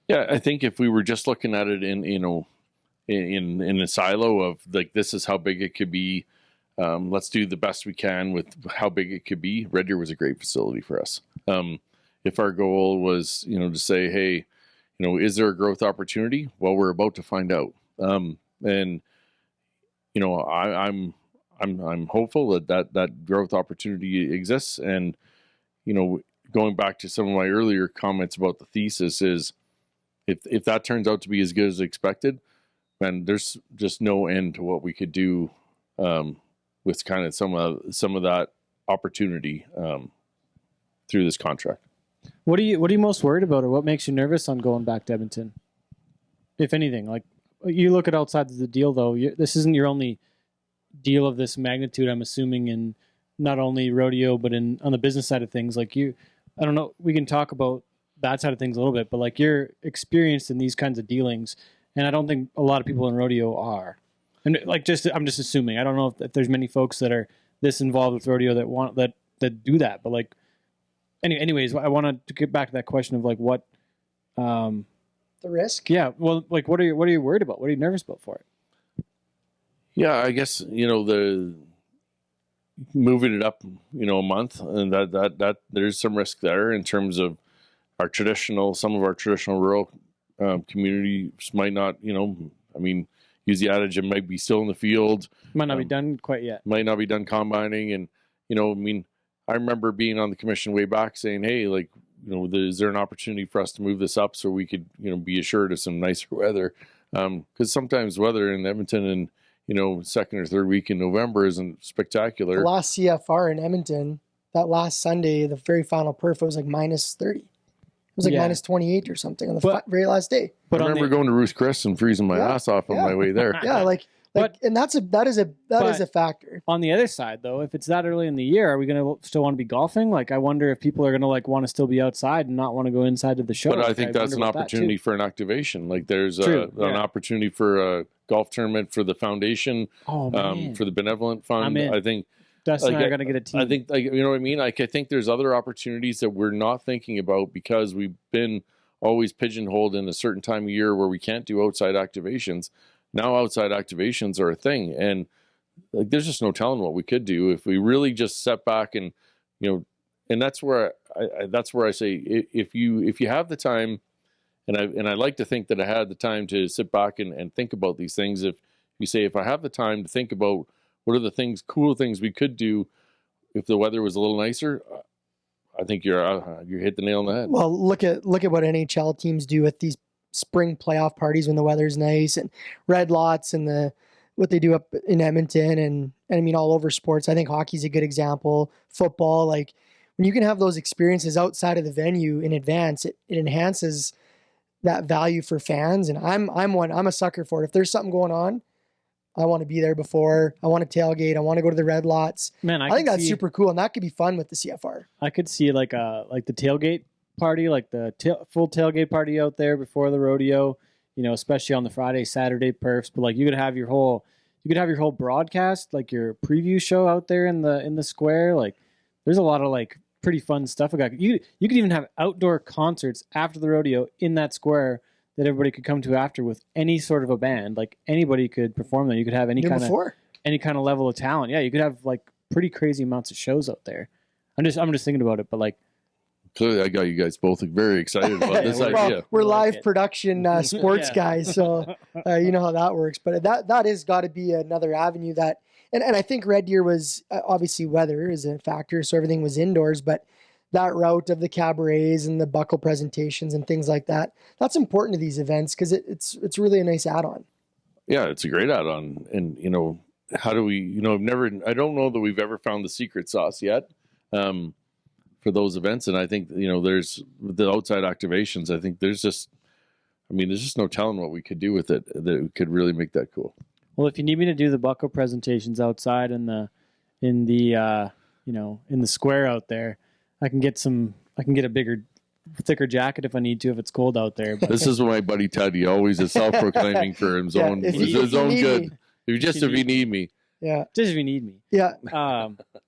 Yeah, I think if we were just looking at it in a silo of like, this is how big it could be, let's do the best we can with how big it could be. Red Deer was a great facility for us. If our goal was, to say, hey, is there a growth opportunity? Well, we're about to find out. I'm hopeful that growth opportunity exists. And, going back to some of my earlier comments about the thesis is, if that turns out to be as good as expected, then there's just no end to what we could do with kind of some of that opportunity through this contract. What are you most worried about, or what makes you nervous on going back to Edmonton, if anything? Like, you look at outside of the deal, though. This isn't your only deal of this magnitude, I'm assuming, in not only rodeo but on the business side of things. Like, I don't know. We can talk about that side of things a little bit, but like, you're experienced in these kinds of dealings, and I don't think a lot of people in rodeo are. And like, I'm just assuming. I don't know if there's many folks that are this involved with rodeo that do that. But like, anyways, I wanted to get back to that question of like, what the risk. Yeah. Well, like, what are you worried about? What are you nervous about for it? Yeah, I guess the moving it up, a month, and that there's some risk there in terms of some of our traditional rural communities might not, use the adage, it might be still in the field. Might not be done quite yet. Might not be done combining. And, I remember being on the commission way back saying, hey, like, is there an opportunity for us to move this up so we could, be assured of some nicer weather? Because sometimes weather in Edmonton and, second or third week in November isn't spectacular. The last CFR in Edmonton, that last Sunday, the very final perf, it was like minus 30. It was like minus 28 or something on the very last day. But I remember going to Ruth's Chris and freezing my ass off on my way there. Yeah, and that is a factor. On the other side, though, if it's that early in the year, are we going to still want to be golfing? Like, I wonder if people are going to want to still be outside and not want to go inside to the show. But I think that's an opportunity for an activation. Like, there's an opportunity for a golf tournament for the foundation, for the benevolent fund. I think Dustin and I are going to get a team. I think, you know what I mean? Like, I think there's other opportunities that we're not thinking about because we've been always pigeonholed in a certain time of year where we can't do outside activations. Now outside activations are a thing, and there's just no telling what we could do if we really just sat back and and that's where I say if you have the time, and I like to think that I had the time to sit back and think about these things. If you say if I have the time to think about what are the cool things we could do if the weather was a little nicer, I think you hit the nail on the head. Well, look at what NHL teams do with these spring playoff parties when the weather's nice, and red lots, and what they do up in Edmonton, and I mean all over sports. I think hockey's a good example. Football, like when you can have those experiences outside of the venue in advance, it enhances that value for fans. And I'm a sucker for it. If there's something going on, I want to be there before. I want to tailgate. I want to go to the red lots. Man, I think that's super cool, and that could be fun with the CFR. I could see like the tailgate party, like the full tailgate party out there before the rodeo, especially on the Friday, Saturday perfs. But you could have your whole broadcast, like your preview show out there in the square. Like there's a lot of pretty fun stuff. You could even have outdoor concerts after the rodeo in that square that everybody could come to after with any sort of a band. Like anybody could perform there. You could have any kind of level of talent. Yeah, you could have pretty crazy amounts of shows out there. I'm just thinking about it, but clearly, I got you guys both very excited about this idea. We're live production sports guys, so you know how that works. But that has got to be another avenue that, and I think Red Deer was obviously weather is a factor, so everything was indoors. But that route of the cabarets and the buckle presentations and things like that, that's important to these events because it's really a nice add-on. Yeah, it's a great add-on, and how do we? I don't know that we've ever found the secret sauce yet. For those events, and I think there's the outside activations. I think there's just no telling what we could do with it that could really make that cool. Well, if you need me to do the buckle presentations outside in the square out there, I can get a bigger, thicker jacket if I need to if it's cold out there. But. This is my buddy Teddy, always is self-proclaiming for his own good. If you need me. Yeah, just if you need me. Yeah.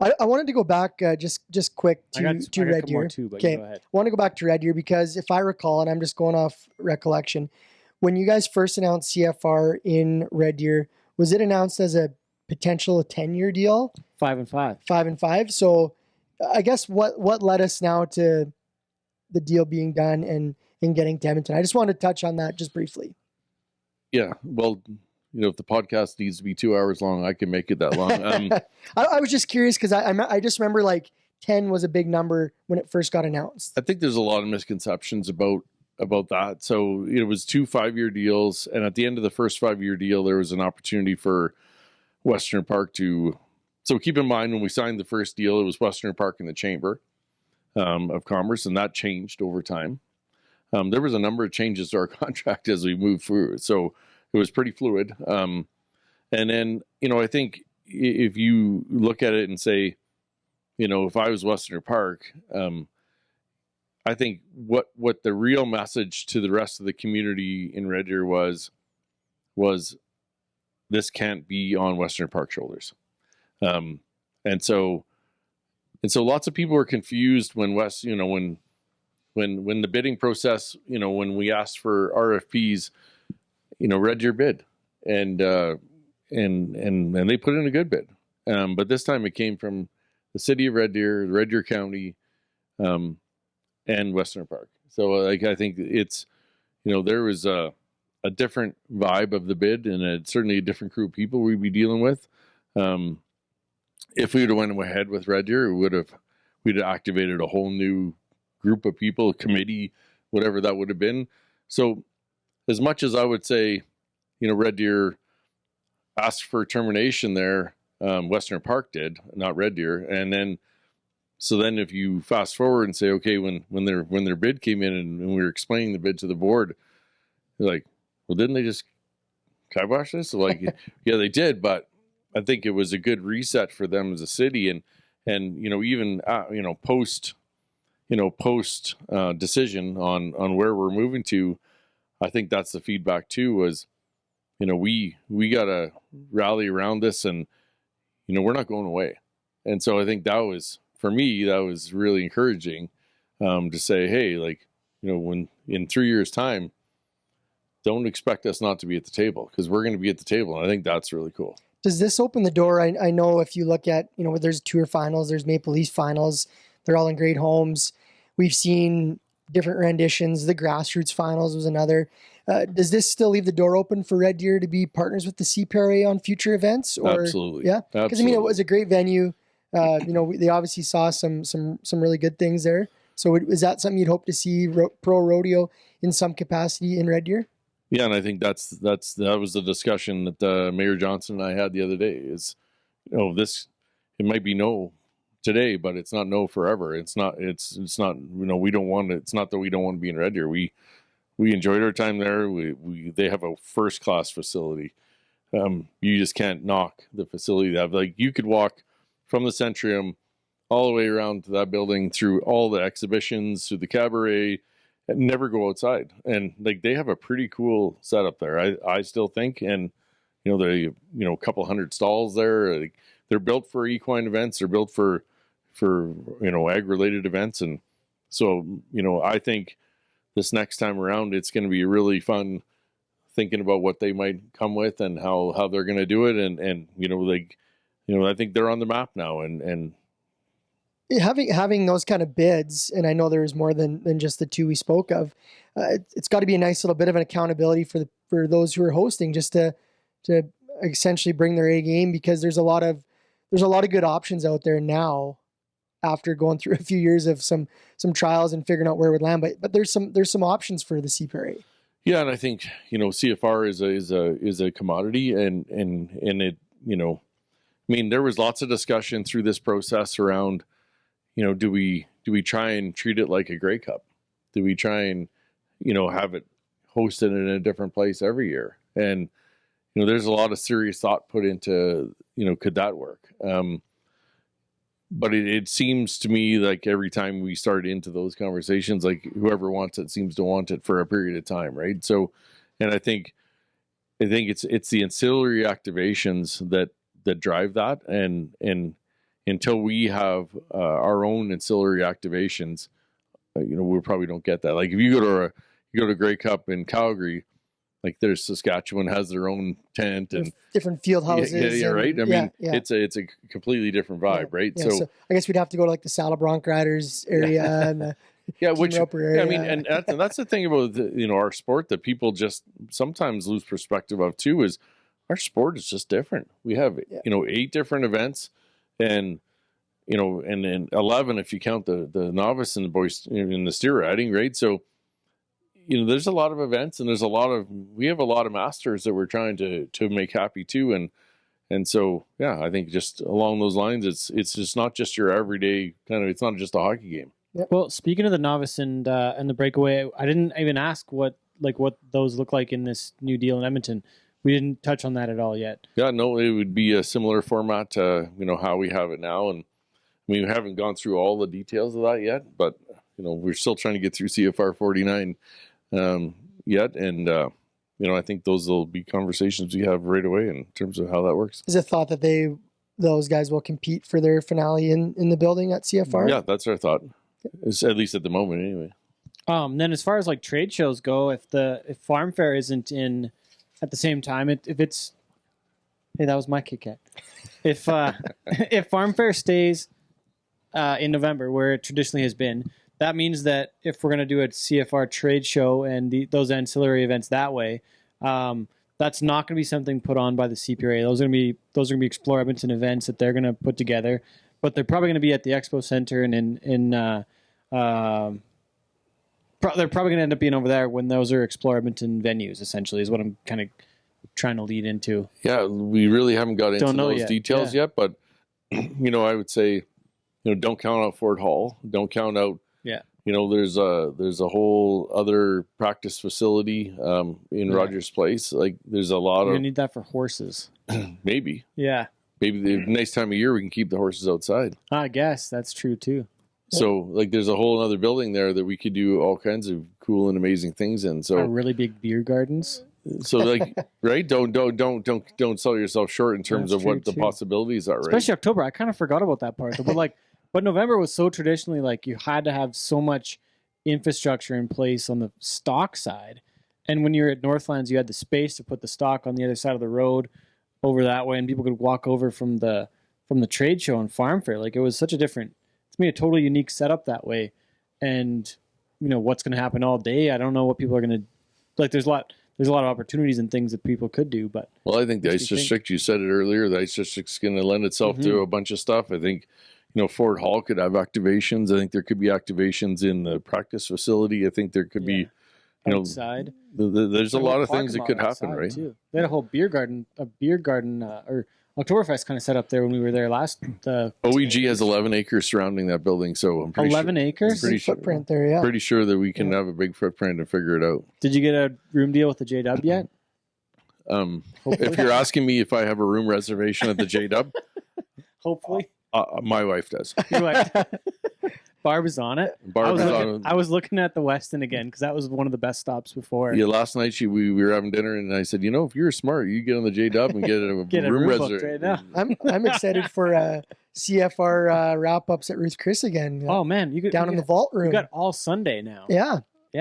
I wanted to go back just quick to Red Deer. Okay, I want to go back to Red Deer because if I recall, and I'm just going off recollection, when you guys first announced CFR in Red Deer, was it announced as a potential 10-year deal? 5 and 5. 5 and 5. So I guess what led us now to the deal being done and getting to Edmonton? I just wanted to touch on that just briefly. Yeah. Well, if the podcast needs to be 2 hours long, I can make it that long. I was just curious because I just remember 10 was a big number when it first got announced. I think there's a lot of misconceptions about that. So it was 2 5-year deals, and at the end of the first 5-year deal, there was an opportunity for Western Park to. So keep in mind when we signed the first deal, it was Western Park and the Chamber of Commerce, and that changed over time. There was a number of changes to our contract as we moved through. So. It was pretty fluid. And then, I think if you look at it and say, if I was Western Park, I think what the real message to the rest of the community in Red Deer was this can't be on Western Park shoulders. And so lots of people were confused when when the bidding process, when we asked for RFPs, Red Deer bid, and they put in a good bid. But this time it came from the city of Red Deer County, and Western Park. So I think it's, there was a different vibe of the bid and certainly a different group of people we'd be dealing with. If we would have went ahead with Red Deer, we'd have activated a whole new group of people, committee, whatever that would have been. So as much as I would say, Red Deer asked for termination there, Western Park did, not Red Deer. And then, so then if you fast forward and say, okay, when their bid came in and we were explaining the bid to the board, they're like, well, didn't they just kibosh this? Like, yeah, they did, but I think it was a good reset for them as a city. And even post decision on where we're moving to, I think that's the feedback too, was, we got to rally around this, and, we're not going away. And so I think that was, for me, that was really encouraging, to say, hey, like, when in 3 years' time, don't expect us not to be at the table, because we're going to be at the table. And I think that's really cool. Does this open the door? I know if you look at, there's tour finals, there's Maple Leaf finals, they're all in great homes. We've seen different renditions. The grassroots finals was another. Does this still leave the door open for Red Deer to be partners with the CPRA on future events? Or, absolutely. Yeah. Because it was a great venue. They obviously saw some really good things there. So is that something you'd hope to see pro rodeo in some capacity in Red Deer? Yeah, and I think that was the discussion that Mayor Johnson and I had the other day. Is it might be no today, but it's not no forever. It's not we don't want it. It's not that we don't want to be in Red Deer. We enjoyed our time there. They have a first class facility. You just can't knock the facility they have. Like, you could walk from the Centrium all the way around to that building, through all the exhibitions, through the cabaret, and never go outside. And like, they have a pretty cool setup there, I still think. And they a couple hundred stalls there. Like, they're built for equine events. They're built for ag related events. And so I think this next time around, it's going to be really fun thinking about what they might come with and how they're going to do it. And I think they're on the map now. And having those kind of bids, and I know there's more than just the two we spoke of, it's got to be a nice little bit of an accountability for those who are hosting, just to essentially bring their A game, because there's a lot of good options out there now, after going through a few years of some trials and figuring out where it would land. But there's some options for the CPRA. Yeah, and I think CFR is a commodity, and it there was lots of discussion through this process around, do we try and treat it like a Grey Cup? Do we try and have it hosted in a different place every year? And there's a lot of serious thought put into could that work? But it seems to me like every time we start into those conversations, like, whoever wants it seems to want it for a period of time, right? So, and I think it's the ancillary activations that drive that, and until we have our own ancillary activations, we probably don't get that. Like, if you go to Grey Cup in Calgary, like, there's Saskatchewan has their own tent and different field houses. Yeah, right. I mean, it's a completely different vibe, right? Yeah. So I guess we'd have to go to like the Saddle Bronc Riders area and the Roper area. I mean, and that's the thing about our sport that people just sometimes lose perspective of too, is our sport is just different. We have 8 different events, and and then 11 if you count the novice and the boys in the steer riding, right? So there's a lot of events, and we have a lot of masters that we're trying to make happy too. And so, yeah, I think just along those lines, it's just not just your everyday it's not just a hockey game. Yep. Well, speaking of the novice and the breakaway, I didn't even ask what those look like in this new deal in Edmonton. We didn't touch on that at all yet. Yeah, no, it would be a similar format to how we have it now. And we haven't gone through all the details of that yet, but we're still trying to get through CFR49 yet, and I think those will be conversations we have right away in terms of how that works. Is it thought that those guys will compete for their finale in the building at CFR? Yeah, that's our thought. It's, at least at the moment, anyway. Then as far as like trade shows go, if Farm Fair isn't in at the same time, if it's hey, that was my Kit Kat. If Farm Fair stays in November, where it traditionally has been, that means that if we're going to do a CFR trade show and those ancillary events that way, that's not going to be something put on by the CPRA. Those are going to be Explore Edmonton events that they're going to put together, but they're probably going to be at the Expo Center and in they're probably going to end up being over there when those are Explore Edmonton venues, essentially, is what I'm kind of trying to lead into. Yeah, we really haven't got into those details yet, but I would say, don't count out Fort Hall. Don't count out. Yeah. There's a whole other practice facility in Rogers Place. Like, there's a lot You're of. gonna need that for horses. Maybe. Yeah. Maybe the nice time of year we can keep the horses outside. I guess that's true too. So, like, there's a whole other building there that we could do all kinds of cool and amazing things in. So, really big beer gardens. So, like, right? Don't sell yourself short in terms of what the possibilities are. Right? Especially October. I kind of forgot about that part. But November was so traditionally like you had to have so much infrastructure in place on the stock side, and when you're at Northlands, you had the space to put the stock on the other side of the road over that way, and people could walk over from the trade show and farm fair. Like, it was such a different. It's made a totally unique setup that way, and what's going to happen all day. I don't know what people are going to like. There's a lot of opportunities and things that people could do, but I think the ice district. You said it earlier. The ice district's going to lend itself to a bunch of stuff. I think. Fort Hall could have activations. I think there could be activations in the practice facility. I think there could be, outside. There's a lot of things that could happen, right? Too. They had a whole beer garden, or Oktoberfest kind of set up there when we were there last. OEG has 11 acres surrounding that building, so I'm pretty 11 acres? Big footprint there, yeah. Pretty sure that we can have a big footprint and figure it out. Did you get a room deal with the JW yet? If you're asking me if I have a room reservation at the JW, hopefully. My wife does. Barb is on it. I was looking at the Westin again because that was one of the best stops before. Yeah, last night we were having dinner and I said, if you're smart, you get on the JW and get a room reservation. Right now. I'm excited for CFR wrap ups at Ruth Chris again. Oh man, you in the vault room. You got all Sunday now. Yeah. We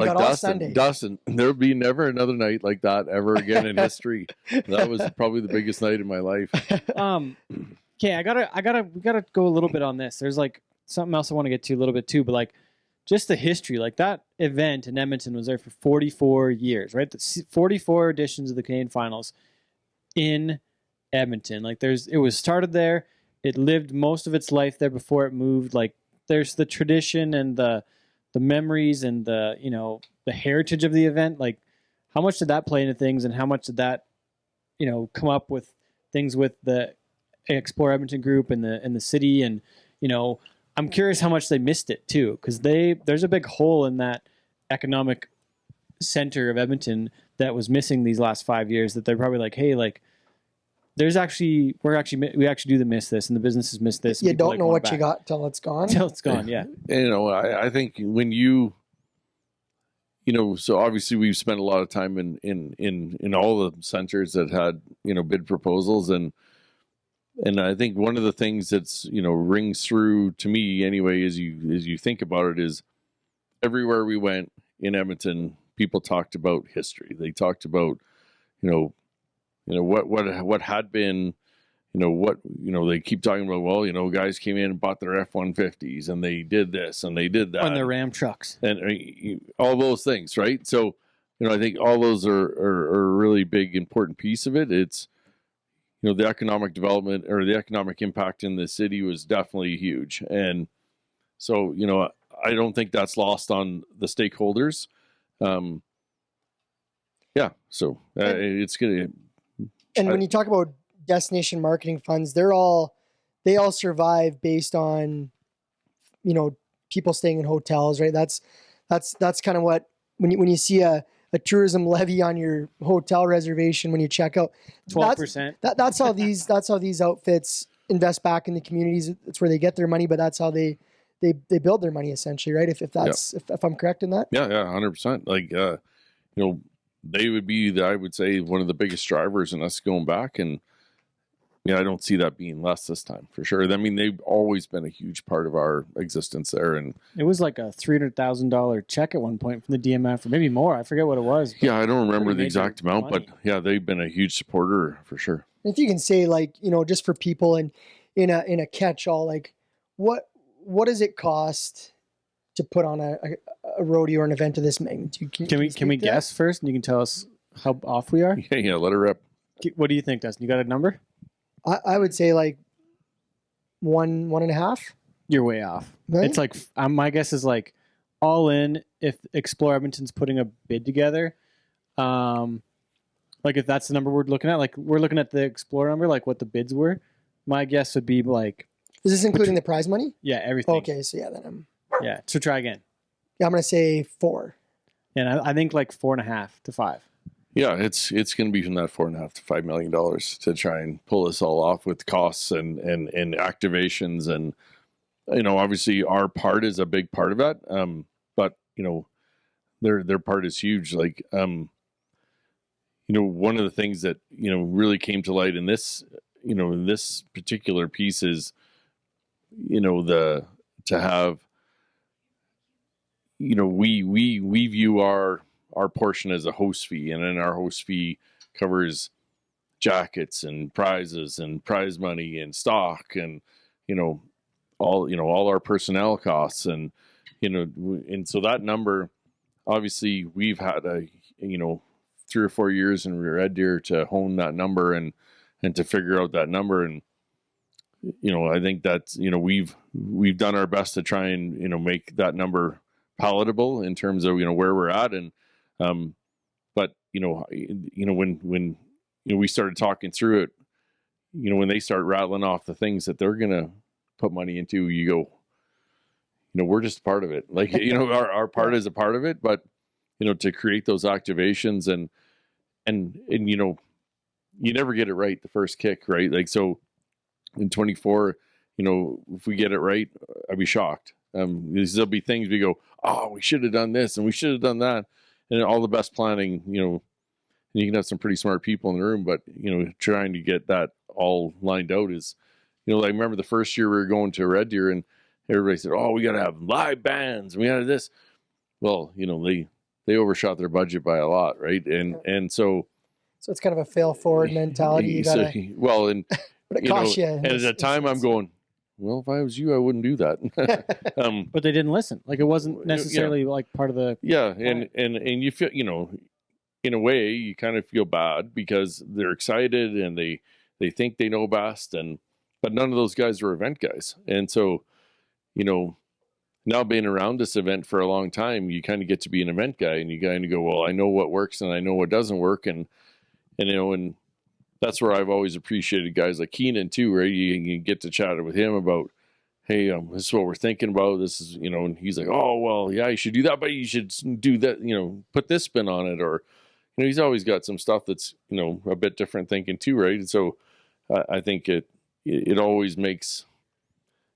got all Sunday. Dustin, there'll be never another night like that ever again in history. That was probably the biggest night of my life. Okay, we gotta go a little bit on this. There's like something else I want to get to a little bit too, but like just the history. Like, that event in Edmonton was there for 44 years, right? The 44 editions of the Canadian Finals in Edmonton. Like, it was started there. It lived most of its life there before it moved. Like, there's the tradition and the memories and the heritage of the event. Like, how much did that play into things, and how much did that come up with things with the Explore Edmonton group and the city, and I'm curious how much they missed it too, because there's a big hole in that economic center of Edmonton that was missing these last 5 years, that they're probably like, hey, like, we actually do miss this, and the businesses miss this. You don't know what you got till it's gone. Yeah. And, I think when so obviously we've spent a lot of time in all the centers that had bid proposals, and I think one of the things that's rings through to me anyway, as you think about it, is everywhere we went in Edmonton, people talked about history. They talked about what had been, they keep talking about, guys came in and bought their F-150s and they did this and they did that, on their Ram trucks and all those things, right? So I think all those are a really big important piece of it. It's the economic development or the economic impact in the city was definitely huge. And so, I don't think that's lost on the stakeholders. It's going to. And when you talk about destination marketing funds, they all survive based on, people staying in hotels, right? That's kind of what, when you see a tourism levy on your hotel reservation when you check out, 12%. That's how these outfits invest back in the communities. It's where they get their money, but that's how they build their money essentially, right? If I'm correct in that. Yeah, 100%. Like they would be I would say one of the biggest drivers in us going back, and I don't see that being less this time for sure. I mean, they've always been a huge part of our existence there, and it was like a $300,000 check at one point from the DMF, or maybe more. I forget what it was. Yeah, I don't remember the exact amount, but yeah, they've been a huge supporter for sure. If you can say, like, just for people in a catch-all, like, what does it cost to put on a rodeo or an event of this magnitude? Can we guess first, and you can tell us how off we are? Yeah, let her rip. What do you think, Dustin? You got a number? I would say like 1.5. You're way off. Really? It's like my guess is like all in, if Explore Edmonton's putting a bid together, like if that's the number we're looking at, like we're looking at the Explore number, like what the bids were, my guess would be like, Is this including the prize money? yeah, everything. Okay, so yeah, then Yeah, so try again. I'm going to say 4. And I think like 4.5 to 5. Yeah, it's going to be from that $4.5 to $5 million to try and pull this all off with costs and activations, and obviously our part is a big part of that. But their part is huge. Like one of the things that really came to light in this in this particular piece is to have we view our portion as a host fee, and then our host fee covers jackets and prizes and prize money and stock and all our personnel costs, and and so that number, obviously we've had 3 or 4 years in Red Deer to hone that number and to figure out that number. And I think that's we've done our best to try and make that number palatable in terms of where we're at. And but when we started talking through it, when they start rattling off the things that they're gonna put money into, you go, we're just a part of it. Like our part is a part of it, but to create those activations and you never get it right the first kick, right? Like, so in 24, if we get it right, I'd be shocked. There'll be things we go, oh, we should have done this and we should have done that. And all the best planning, and you can have some pretty smart people in the room, but, trying to get that all lined out is, I remember the first year we were going to Red Deer and everybody said, oh, we got to have live bands. And we had this. Well, they overshot their budget by a lot, right? And so it's kind of a fail forward mentality. You gotta, but it costs you. And at the time, I'm going, well, if I was you, I wouldn't do that. But they didn't listen. Like, it wasn't necessarily like part of the and you feel, in a way, you kind of feel bad because they're excited and they think they know best, but none of those guys are event guys. And so, now being around this event for a long time, you kind of get to be an event guy, and you kind of go, well, I know what works and I know what doesn't work, and that's where I've always appreciated guys like Keenan too, right? You get to chat with him about, hey, this is what we're thinking about. This is, and he's like, oh, well, yeah, you should do that, but you should do that, put this spin on it, or he's always got some stuff that's a bit different thinking too, right? And so I think it always makes.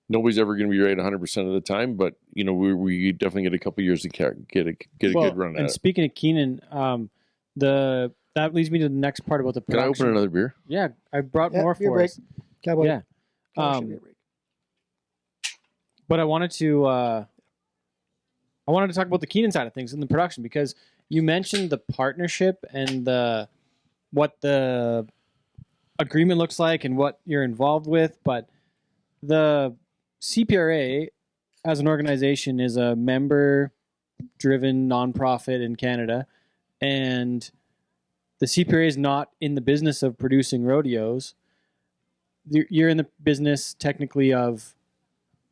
Nobody's ever going to be right 100% of the time, but we definitely get a couple years to get a good run at it. And speaking of Keenan, that leads me to the next part about the production. Can I open another beer? Yeah, I brought more for us. Cowboy. Yeah. But I wanted to talk about the Keenan side of things in the production, because you mentioned the partnership and what the agreement looks like and what you're involved with, but the CPRA as an organization is a member-driven nonprofit in Canada, and the CPRA is not in the business of producing rodeos. You're in the business technically of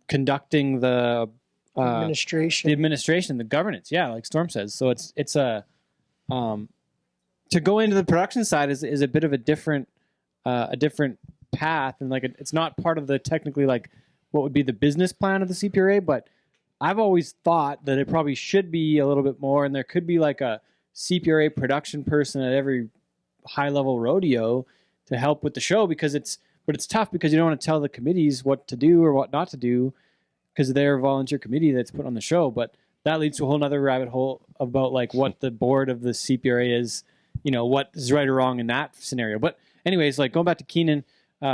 conducting the administration, the governance. Yeah, like Storm says. So it's a to go into the production side is a bit of a different path, and it's not part of the technically what would be the business plan of the CPRA, but I've always thought that it probably should be a little bit more, and there could be like a CPRA production person at every high level rodeo to help with the show, but it's tough because you don't want to tell the committees what to do or what not to do because they're a volunteer committee that's put on the show. But that leads to a whole nother rabbit hole about what the board of the CPRA is, what is right or wrong in that scenario. But anyways, going back to Keenan,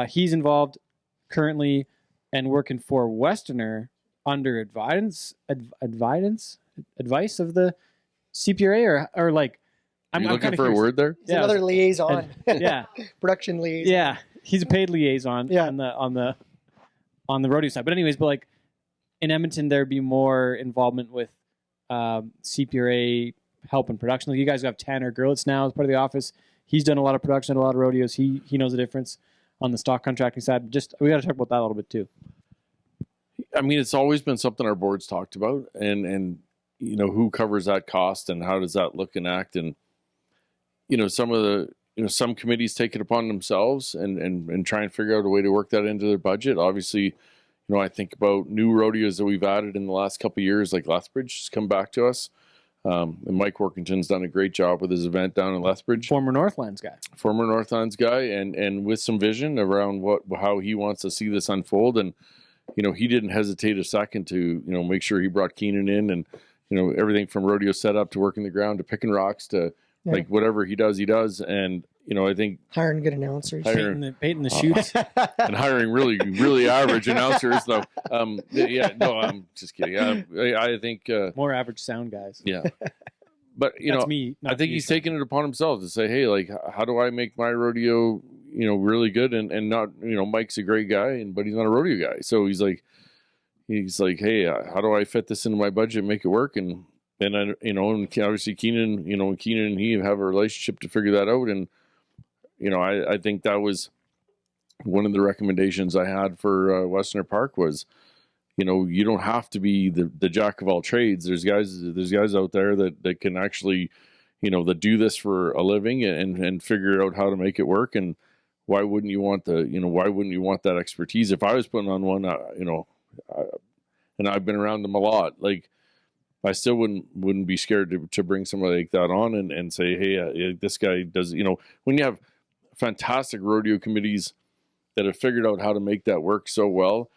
he's involved currently and working for Westerner under advice of the CPRA, or I'm looking for a word there. He's another liaison. Yeah, production liaison. Yeah, he's a paid liaison. Yeah. on the rodeo side. But anyways, in Edmonton there'd be more involvement with CPRA help in production. You guys have Tanner Gerlitz now as part of the office. He's done a lot of production at a lot of rodeos. He knows the difference on the stock contracting side. We got to talk about that a little bit too. I mean, it's always been something our board's talked about, and who covers that cost and how does that look and act? And, some committees take it upon themselves and try and figure out a way to work that into their budget. Obviously, I think about new rodeos that we've added in the last couple of years, like Lethbridge has come back to us. And Mike Workington's done a great job with his event down in Lethbridge. Former Northlands guy, and with some vision around how he wants to see this unfold. And, he didn't hesitate a second to, make sure he brought Keenan in and, everything from rodeo setup to working the ground to picking rocks to like whatever he does. And, I think hiring good announcers, painting the shoots, and hiring really, really average announcers. Though, I'm just kidding. I think more average sound guys. Yeah, but I think he's taking it upon himself to say, hey, like, how do I make my rodeo, really good and not, Mike's a great guy, but he's not a rodeo guy, so he's like, hey, how do I fit this into my budget and make it work? And obviously Keenan, Keenan and he have a relationship to figure that out. And, I think that was one of the recommendations I had for Westerner Park was, you don't have to be the jack of all trades. There's guys out there that can actually, that do this for a living and figure out how to make it work. And why wouldn't you want that expertise? If I was putting on one, and I've been around them a lot, like, I still wouldn't be scared to bring somebody like that on and say, hey, this guy does, when you have fantastic rodeo committees that have figured out how to make that work so well,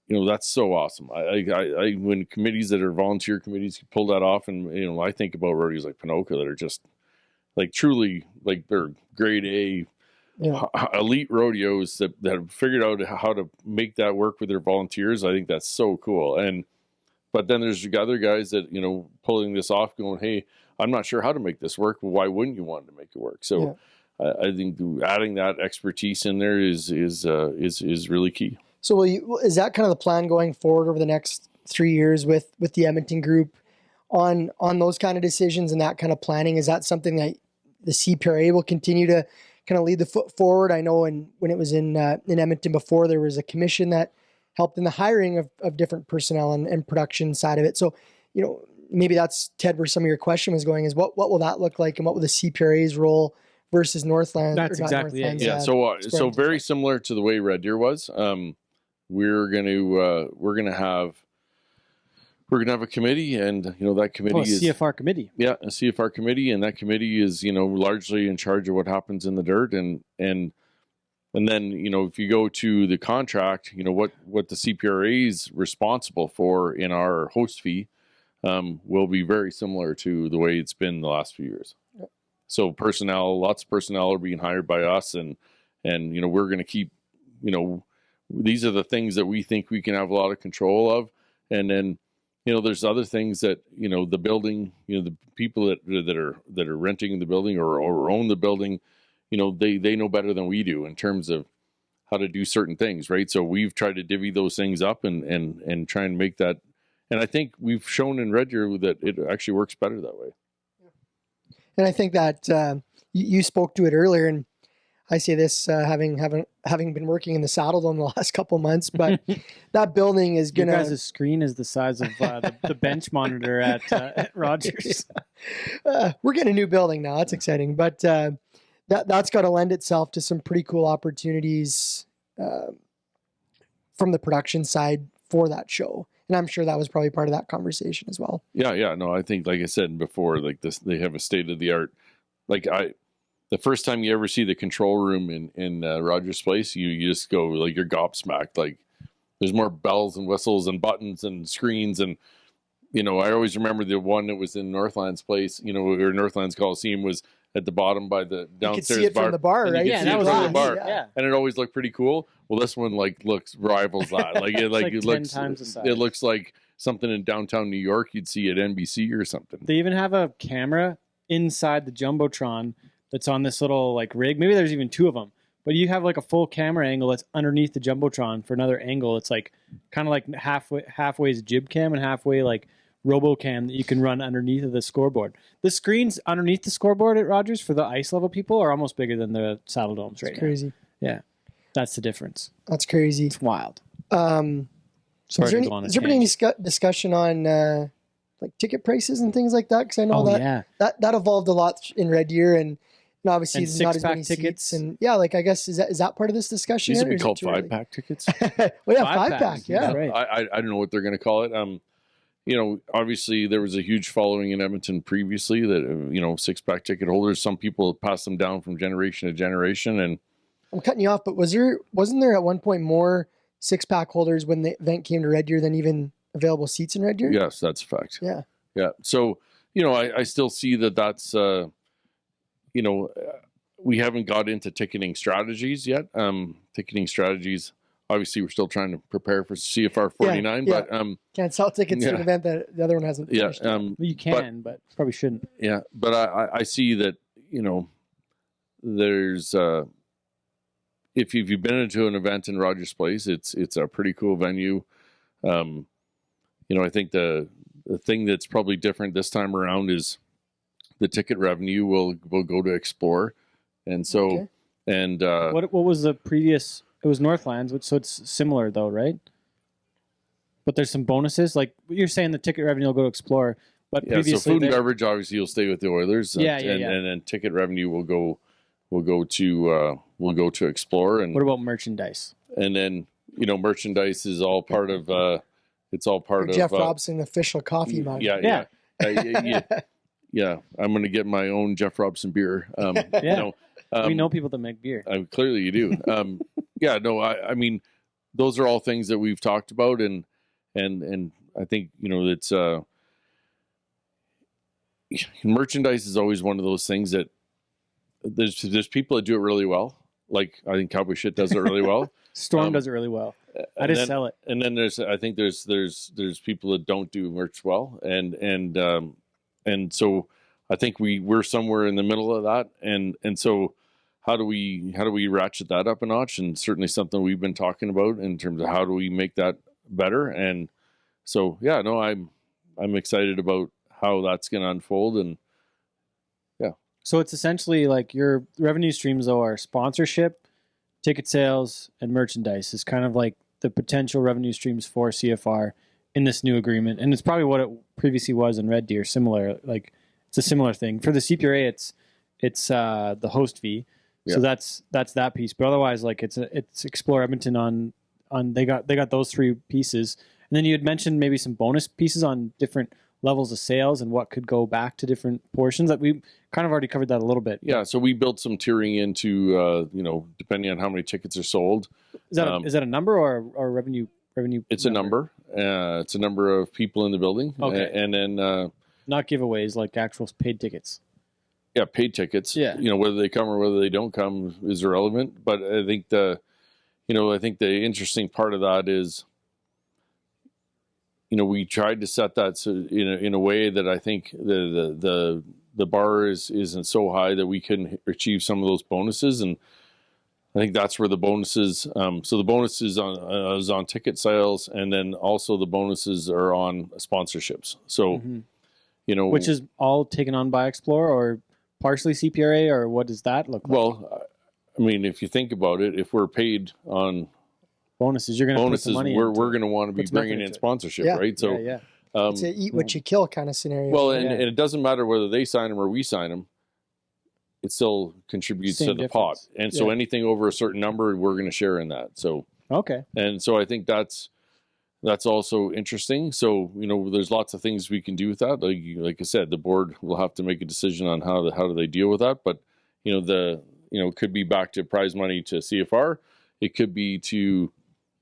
that's so awesome. I when committees that are volunteer committees pull that off, and, I think about rodeos like Pinoca that are just like truly like they're grade A elite rodeos that have figured out how to make that work with their volunteers. I think that's so cool. But then there's other guys that, pulling this off going, hey, I'm not sure how to make this work. Well, why wouldn't you want to make it work? So I think adding that expertise in there is really key. So is that kind of the plan going forward over the next 3 years with the Edmonton group on those kind of decisions and that kind of planning? Is that something that the CPRA will continue to kind of lead the foot forward? I know when it was in Edmonton before, there was a commission that helped in the hiring of different personnel and production side of it. So, maybe that's, Ted, where some of your question was going, is what will that look like, and what will the CPRA's role versus Northland? That's exactly it. Yeah. So very similar to the way Red Deer was. We're gonna have a committee, and that committee is CFR committee. Yeah, a CFR committee, and that committee is largely in charge of what happens in the dirt, and then if you go to the contract, what the CPRA is responsible for in our host fee will be very similar to the way it's been the last few years. Yep. So lots of personnel are being hired by us, and we're going to keep these are the things that we think we can have a lot of control of, and then there's other things that the building, the people that are renting the building or own the building, they know better than we do in terms of how to do certain things, right? So we've tried to divvy those things up and try and make that. And I think we've shown in Red Deer that it actually works better that way. And I think that you spoke to it earlier, and I say this having been working in the Saddle Dome the last couple of months, but that building is going to... Your guys' screen is the size of the bench monitor at Rogers. We're getting a new building now. That's exciting. But that's got to lend itself to some pretty cool opportunities from the production side for that show. And I'm sure that was probably part of that conversation as well. Yeah. No, I think, like I said before, like this, they have a state of the art. The first time you ever see the control room in Rogers Place, you just go like you're gobsmacked. Like there's more bells and whistles and buttons and screens, and I always remember the one that was in Northlands Place. Or Northlands Coliseum was at the bottom by the downstairs bar. You could see it from the bar, right? Yeah, that was from the bar, and it always looked pretty cool. Well, this one rivals that. It looks 10 times the size. It looks like something in downtown New York you'd see at NBC or something. They even have a camera inside the Jumbotron that's on this little rig. Maybe there's even two of them, but you have a full camera angle that's underneath the Jumbotron for another angle. It's kind of halfway is jib cam and halfway RoboCam that you can run underneath of the scoreboard. The screens underneath the scoreboard at Rogers for the ice level people are almost bigger than the Saddle Domes right now. Crazy. Yeah, that's the difference. That's crazy. It's wild. Has there been any discussion on like ticket prices and things like that? Because I know that evolved a lot in Red Deer, and obviously and there's not as many tickets. seats. And yeah, like I guess is that part of this discussion? These would be called 5-pack tickets. Well, yeah, 5-pack. Yeah, right. I don't know what they're going to call it. Obviously there was a huge following in Edmonton previously that 6-pack ticket holders. Some people passed them down from generation to generation. And I'm cutting you off, but wasn't there at one point more 6-pack holders when the event came to Red Deer than even available seats in Red Deer? Yes, that's a fact. Yeah. Yeah. So, I still see that's, we haven't got into ticketing strategies yet. Ticketing strategies, obviously we're still trying to prepare for CFR49, but can't sell tickets to an event that the other one hasn't finished. You can, but probably shouldn't. Yeah. But I see that, there's, if you've been into an event in Rogers Place, it's a pretty cool venue. I think the thing that's probably different this time around is the ticket revenue will go to Explore, and so what was the previous? It was Northlands, so it's similar though, right? But there's some bonuses, like you're saying the ticket revenue will go to Explore, but previously so food and beverage obviously will stay with the Oilers, and then ticket revenue will go to Explore. And what about merchandise? And then merchandise is all part of Jeff Robson official coffee mug. Yeah. I'm going to get my own Jeff Robson beer. We know people that make beer. Clearly you do. I mean, those are all things that we've talked about, and I think it's merchandise is always one of those things that there's people that do it really well. Like I think Cowboy Sh does it really well. Storm does it really well. I just sell it. And then there's people that don't do merch well, and so I think we're somewhere in the middle of that, and so how do we ratchet that up a notch? And certainly something we've been talking about in terms of how do we make that better. And so I'm excited about how that's going to unfold. And so it's essentially like your revenue streams though are sponsorship, ticket sales, and merchandise is kind of like the potential revenue streams for CFR in this new agreement. And it's probably what it previously was in Red Deer, similar, like it's a similar thing. For the CPRA, it's the host fee. Yeah. So that's that piece. But otherwise, like it's Explore Edmonton on they got those three pieces. And then you had mentioned maybe some bonus pieces on different levels of sales and what could go back to different portions. That we kind of already covered that a little bit. Yeah, so we built some tiering into depending on how many tickets are sold. Is that a number or revenue? It's number? A number. It's a number of people in the building. Okay, and then not giveaways, like actual paid tickets. Yeah, paid tickets. Yeah, whether they come or whether they don't come is irrelevant. But I think the interesting part of that is, we tried to set that in a way that I think the bar isn't so high that we couldn't achieve some of those bonuses, and I think that's where the bonuses. So the bonuses is on ticket sales, and then also the bonuses are on sponsorships. So, which is all taken on by Explore or partially CPRA, or what does that look like? Well, I mean, if you think about it, if we're paid on bonuses, you're going to put some money we're going to want to be bringing in sponsorship, right? So, it's a eat what you kill kind of scenario. Well, and it doesn't matter whether they sign them or we sign them. It still contributes to the pot. And so anything over a certain number, we're going to share in that. So, okay. And so I think that's also interesting. So, there's lots of things we can do with that. Like I said, the board will have to make a decision on how do they deal with that. But, it could be back to prize money to CFR. It could be to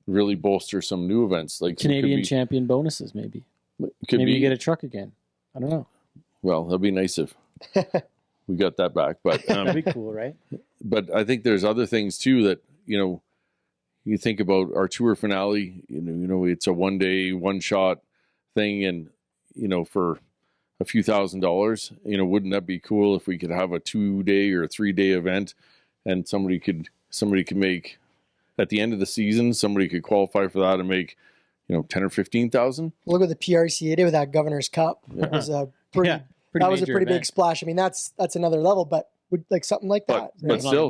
really bolster some new events like Canadian champion bonuses, maybe. Maybe you get a truck again. I don't know. Well, that'd be nice if we got that back, but that'd be cool, right? But I think there's other things too that you think about our tour finale. It's a one-day, one-shot thing, and for a few $1,000s, wouldn't that be cool if we could have a 2-day or a 3-day event, and somebody could make at the end of the season, somebody could qualify for that and make 10 or 15,000. Look what the PRCA did with that Governor's Cup. It was a pretty big splash. I mean, that's another level, but like something like that. But still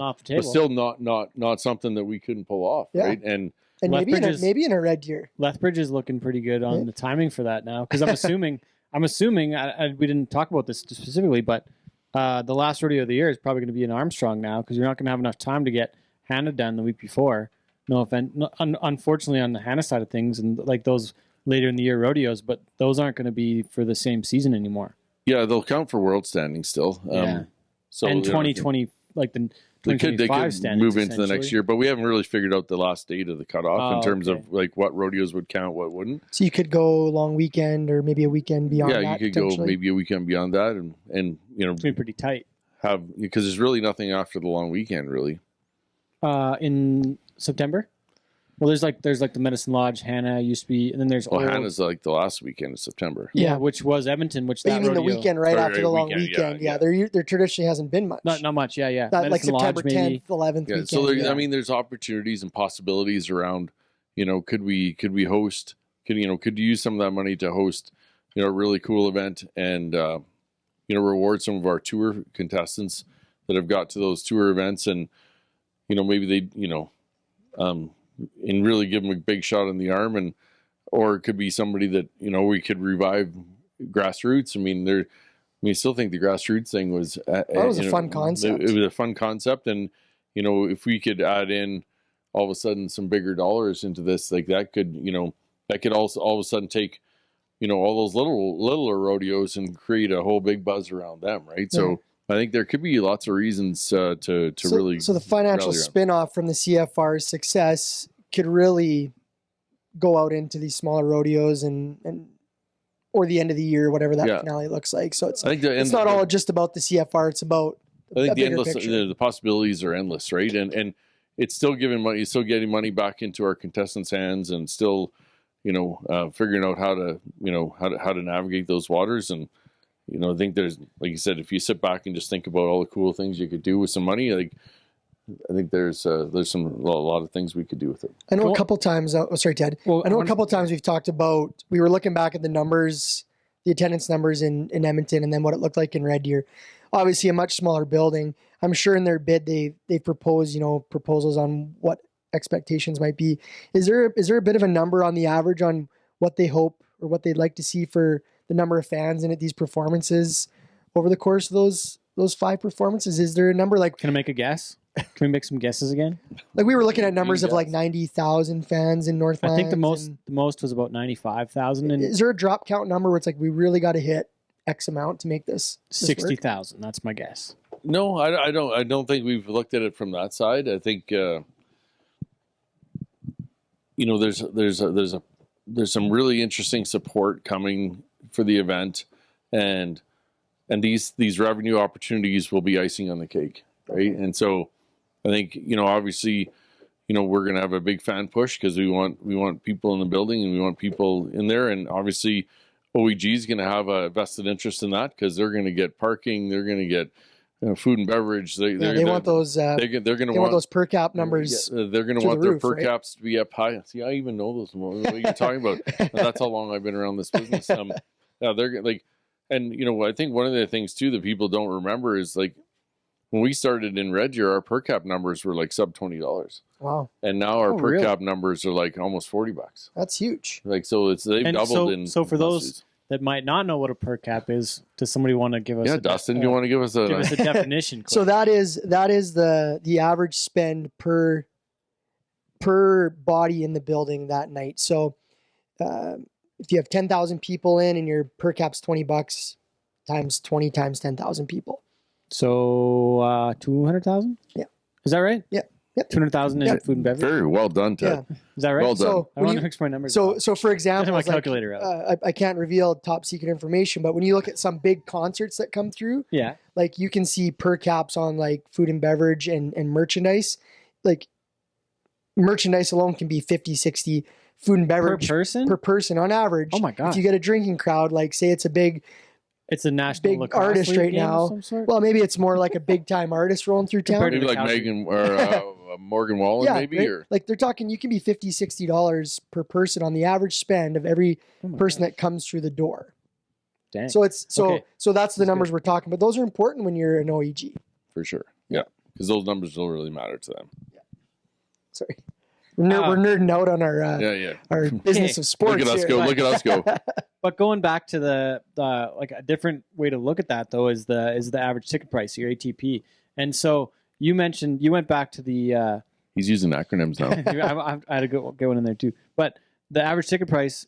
not something that we couldn't pull off, right? And maybe in a Red Deer. Lethbridge is looking pretty good on the timing for that now, because I'm assuming I'm assuming we didn't talk about this specifically, but the last rodeo of the year is probably going to be in Armstrong now because you're not going to have enough time to get Hannah done the week before. No offense, unfortunately, on the Hannah side of things, and like those later in the year rodeos, but those aren't going to be for the same season anymore. Yeah, they'll count for world standing still. So and 2020, like the they could move into the next year, but we haven't really figured out the last date of the cutoff in terms of like what rodeos would count, what wouldn't. So you could go a long weekend or maybe a weekend beyond that. Yeah, you could go maybe a weekend beyond that, and you know, it's been pretty tight. Because there's really nothing after the long weekend, really. In September. Well, there's like the Medicine Lodge, Hannah used to be, and then there's Hannah's like the last weekend of September. Yeah, which was Edmonton, which that you mean rodeo, the weekend after the long weekend. Yeah. There traditionally hasn't been much. Not much. Yeah. That, like September 10th, 11th weekend. So I mean, there's opportunities and possibilities around. You know, could we host? Could you use some of that money to host? You know, a really cool event and reward some of our tour contestants that have got to those tour events, and maybe they and really give them a big shot in the arm, or it could be somebody that we could revive grassroots. I still think the grassroots thing was that was a fun concept. It was a fun concept, and if we could add in all of a sudden some bigger dollars into this, like that could also all of a sudden take all those littler rodeos and create a whole big buzz around them, right? Yeah. So I think there could be lots of reasons to really. So the financial spin-off from the CFR success could really go out into these smaller rodeos and or the end of the year, whatever that finale looks like. So it's not all just about the CFR. It's about the possibilities are endless, right? And it's still giving money, still getting money back into our contestants' hands, and still figuring out how to navigate those waters. And I think there's, like you said, if you sit back and just think about all the cool things you could do with some money, like I think there's a lot of things we could do with it. I know a couple times. Sorry, Ted. Well, I know a couple times we've talked about. We were looking back at the numbers, the attendance numbers in Edmonton, and then what it looked like in Red Deer. Obviously, a much smaller building. I'm sure in their bid they propose proposals on what expectations might be. Is there a bit of a number on the average on what they hope or what they'd like to see for the number of fans in at these performances over the course of those 5 performances? Is there a number like? Can I make a guess? Can we make some guesses again? Like we were looking at numbers of like 90,000 fans in Northland. I think the most was about 95,000. Is there a drop count number where it's like we really got to hit X amount to make this 60,000? That's my guess. No, I don't think we've looked at it from that side. I think there's some really interesting support coming for the event, and these revenue opportunities will be icing on the cake, right? And so I think obviously we're going to have a big fan push because we want people in the building and we want people in there, and obviously OEG is going to have a vested interest in that because they're going to get parking, they're going to get food and beverage. They want those. They're going to want those per cap numbers. They're going to want their per caps to be up high. See, I even know those. What you're talking about? That's how long I've been around this business. They're like, and I think one of the things too that people don't remember is like when we started in Red Deer, our per cap numbers were like sub $20. Wow! And now our per cap numbers are like almost $40. That's huge. Like they've doubled. So for those that might not know what a per cap is, does somebody want to give us? Yeah, Dustin, you want to give us a definition? Quick? So that is the average spend per body in the building that night. So if you have 10,000 people in and your per cap's $20 times 20 times 10,000 people. So 200,000. Yeah, is that right? Yeah. Yep. 200,000 in food and beverage. Very well done, Ted. Yeah. Is that right? Well done. So I want to mix my numbers. So for example, my calculator out. I can't reveal top secret information, but when you look at some big concerts that come through, like you can see per caps on like food and beverage and merchandise. Like merchandise alone can be 50, 60. Food and beverage per person on average. Oh my god! If you get a drinking crowd, like say it's a national big artist right now. Well, maybe it's more like a big time artist rolling through town. Maybe like Megan or Morgan Wallen, maybe. Right? Or like they're talking, you can be $50, $60 per person on the average spend of every person that comes through the door. Dang. So so that's the numbers we're talking about. Those are important when you're an OEG. For sure, yeah, because those numbers don't really matter to them. Yeah. Sorry. We're nerding out on our our business of sports. Look at us here. go! Look at us go! But going back to the like a different way to look at that though is the average ticket price, your ATP. And so you mentioned you went back to the. He's using acronyms now. I had to go one in there too. But the average ticket price,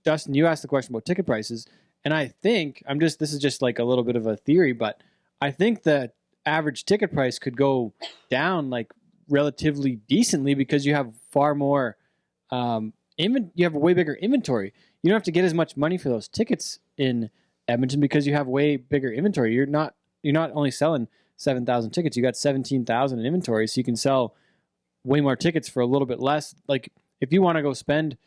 Dustin, you asked the question about ticket prices, and I think this is just like a little bit of a theory, but I think the average ticket price could go down like relatively decently because you have far more you have a way bigger inventory. You don't have to get as much money for those tickets in Edmonton because you have way bigger inventory. You're not only selling 7,000 tickets, you got 17,000 in inventory, so you can sell way more tickets for a little bit less. Like if you want to go spend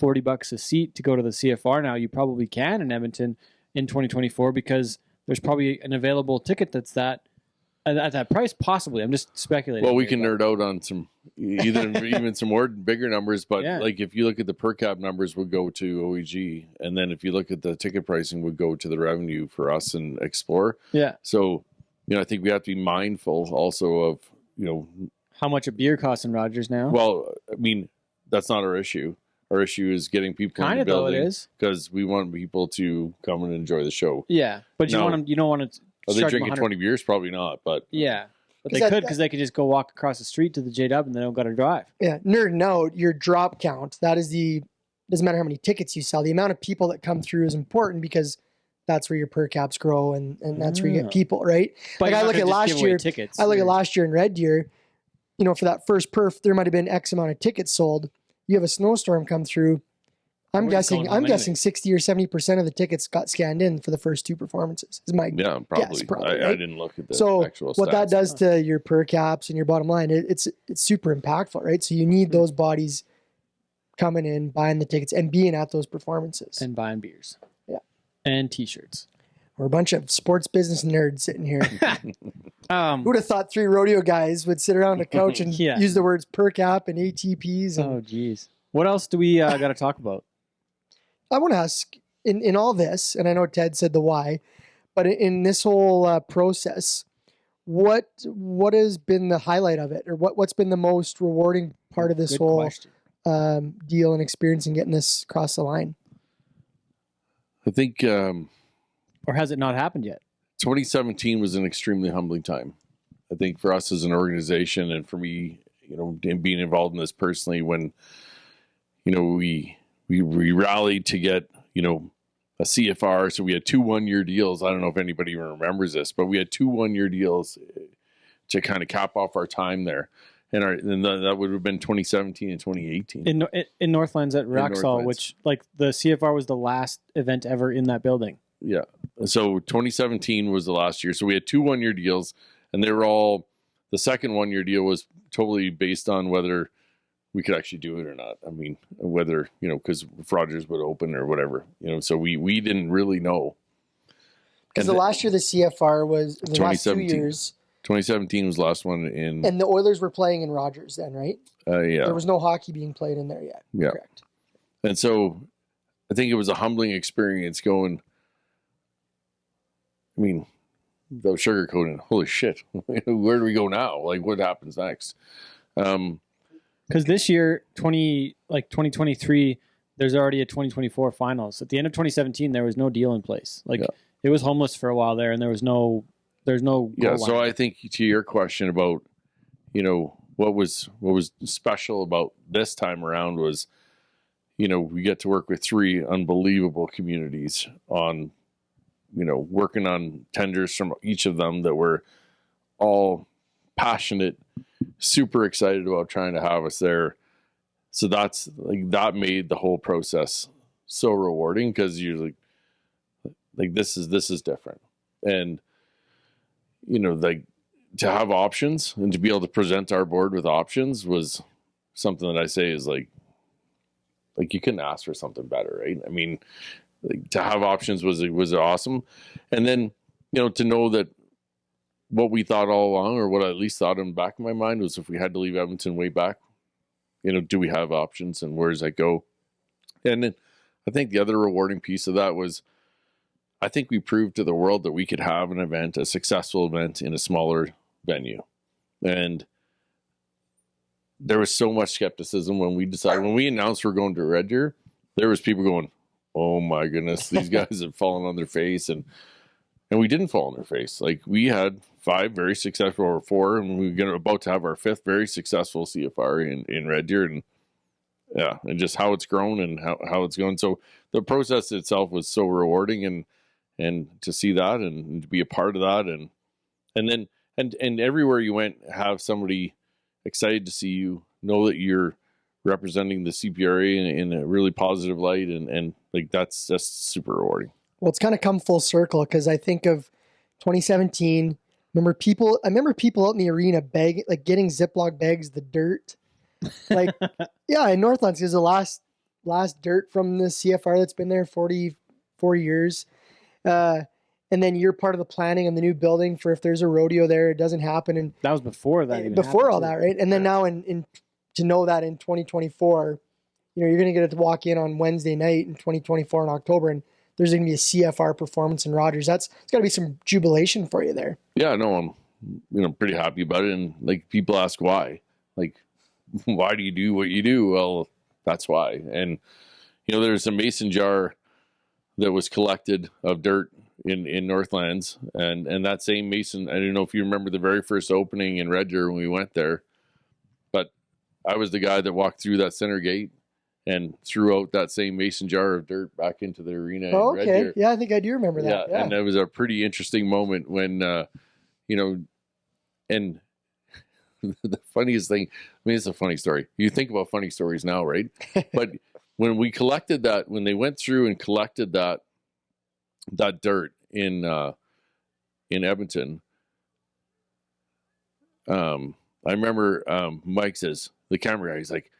$40 a seat to go to the CFR now, you probably can in Edmonton in 2024 because there's probably an available ticket that's at that price, possibly. I'm just speculating. Well, we can nerd out on some even some more bigger numbers, but like if you look at the per cap numbers, would go to OEG, and then if you look at the ticket pricing, would go to the revenue for us and Explore. Yeah. So, I think we have to be mindful also of how much a beer costs in Rogers now. Well, I mean, that's not our issue. Our issue is getting people in the building because we want people to come and enjoy the show. Yeah, but you don't want to. Are they drinking 20 beers? Probably not, but yeah, but they could because they could just go walk across the street to the J-Dub and they don't got to drive. Yeah, nerd out your drop count. That is doesn't matter how many tickets you sell. The amount of people that come through is important because that's where your per caps grow and that's where you get people, right? But like I look at last year. Tickets, I look at last year in Red Deer. For that first perf, there might have been X amount of tickets sold. You have a snowstorm come through. I'm guessing 60 or 70% of the tickets got scanned in for the first two performances. Is my probably. guess, probably, right? I didn't look at the actual stats. What that does to your per caps and your bottom line, it's super impactful, right? So you need those bodies coming in, buying the tickets, and being at those performances. And buying beers. Yeah. And T-shirts. We're a bunch of sports business nerds sitting here. Who would have thought three rodeo guys would sit around a couch and use the words per cap and ATPs? And, oh, geez. What else do we got to talk about? I want to ask, in all this, and I know Ted said the why, but in this whole process, what has been the highlight of it, or what's been the most rewarding part of this whole deal and experience in getting this across the line? I think, or has it not happened yet? 2017 was an extremely humbling time. I think for us as an organization, and for me, being involved in this personally, when we rallied to get, a CFR. So we had 2 1-year deals. I don't know if anybody even remembers this, but we had 2 1-year deals to kind of cap off our time there. And that would have been 2017 and 2018. In Northlands at Roxall, which like the CFR was the last event ever in that building. Yeah. So 2017 was the last year. So we had 2 1-year deals, and they were all, the second 1-year deal was totally based on whether we could actually do it or not. I mean, whether, because if Rogers would open or whatever, so we didn't really know. Because the last year the CFR was, the last 2 years. 2017 was the last one in. And the Oilers were playing in Rogers then, right? Yeah. There was no hockey being played in there yet. Yeah. Correct. And so I think it was a humbling experience going, without sugarcoating, holy shit, where do we go now? Like, what happens next? Because this year, 2023, there's already a 2024 finals. At the end of 2017, there was no deal in place. It was homeless for a while there, and there's no goal line. So I think to your question about, what was special about this time around was, we get to work with 3 unbelievable communities on, working on tenders from each of them that were all passionate, super excited about trying to have us there. So that made the whole process so rewarding, because you're like this is different. And to have options and to be able to present our board with options was something that I say is like you couldn't ask for something better, right? I mean, to have options was awesome. And then, to know that what we thought all along, or what I at least thought in the back of my mind, was if we had to leave Edmonton way back, do we have options, and where does that go? And then I think the other rewarding piece of that was, I think we proved to the world that we could have an event, a successful event, in a smaller venue. And there was so much skepticism when we announced we're going to Red Deer. There was people going, "Oh my goodness, these guys have fallen on their face," and we didn't fall on their face. Like, we had 5 very successful, or 4, and we were about to have our 5th very successful CFR in Red Deer, and yeah, and just how it's grown and how it's going. So the process itself was so rewarding, and to see that and to be a part of that, and then and everywhere you went, have somebody excited to see you, know that you're representing the CPRA in a really positive light, and like, that's just super rewarding. Well, it's kind of come full circle, because I think of 2017. I remember people out in the arena getting Ziploc bags, the dirt. Like, yeah, in Northlands is the last dirt from the CFR that's been there 44 years. And then you're part of the planning of the new building for if there's a rodeo there, it doesn't happen. And that was before that. Even before all that, right? And then now to know that in 2024, you're going to get to walk in on Wednesday night in 2024 in October, and there's going to be a CFR performance in Rogers. It's got to be some jubilation for you there. Yeah, no, I'm pretty happy about it. And like, people ask why, like, why do you do what you do? Well, that's why. And there's a mason jar that was collected of dirt in Northlands, and that same mason, I don't know if you remember the very first opening in Red Deer when we went there, but I was the guy that walked through that center gate and threw out that same mason jar of dirt back into the arena. Oh, okay. Red Deer. Yeah, I think I do remember that. Yeah, and it was a pretty interesting moment when, and the funniest thing, I mean, it's a funny story. You think about funny stories now, right? But when we collected that, when they went through and collected that dirt in Edmonton, I remember Mike says, the camera guy, he's like,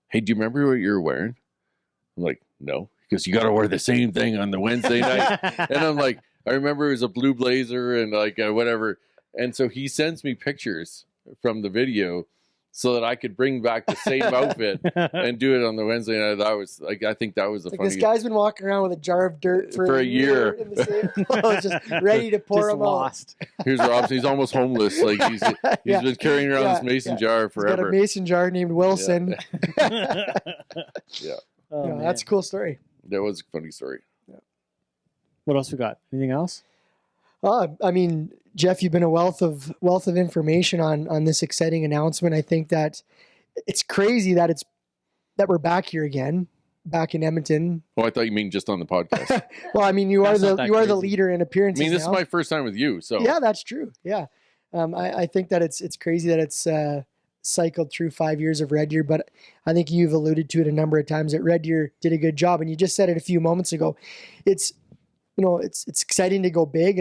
"Hey, do you remember what you were wearing?" I'm like, "No." Because you got to wear the same thing on the Wednesday night. And I'm like, I remember it was a blue blazer and like whatever. And so he sends me pictures from the video so that I could bring back the same outfit and do it on the Wednesday night. That was like, I think that was the funniest. This guy's been walking around with a jar of dirt for a year in the same clothes, just ready to pour them out. Here's Robson. He's almost homeless. Like, he's been carrying around this mason jar forever. He's got a mason jar named Wilson. Yeah. Oh, that's a cool story. That was a funny story. Yeah. What else we got? Anything else? I mean, Jeff, you've been a wealth of information on this exciting announcement. I think that it's crazy that we're back here again, back in Edmonton. Oh, I thought you mean just on the podcast. Well, I mean, you are the leader in appearances. I mean, this is my first time with you, so yeah, that's true. Yeah, I think that it's crazy that it's cycled through 5 years of Red Deer, but I think you've alluded to it a number of times that Red Deer did a good job, and you just said it a few moments ago. It's exciting to go big,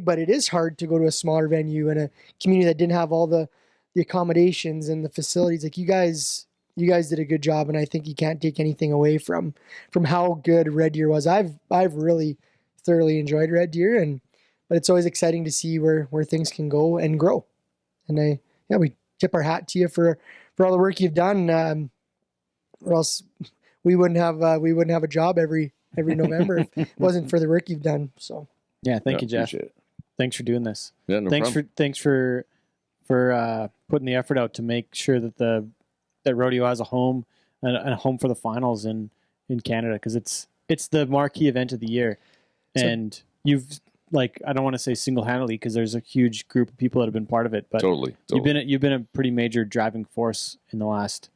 but it is hard to go to a smaller venue in a community that didn't have all the accommodations and the facilities. Like, you guys did a good job, and I think you can't take anything away from how good Red Deer was. I've really thoroughly enjoyed Red Deer, but it's always exciting to see where things can go and grow. And we tip our hat to you for all the work you've done, or else we wouldn't have a job every November if it wasn't for the work you've done. So yeah, thank you, Jeff. Thanks for doing this. Yeah, no problem. Thanks for putting the effort out to make sure that that rodeo has a home and a home for the finals in Canada, because it's the marquee event of the year, and you've, like, I don't want to say single-handedly, because there's a huge group of people that have been part of it, but totally. You've been a pretty major driving force in the last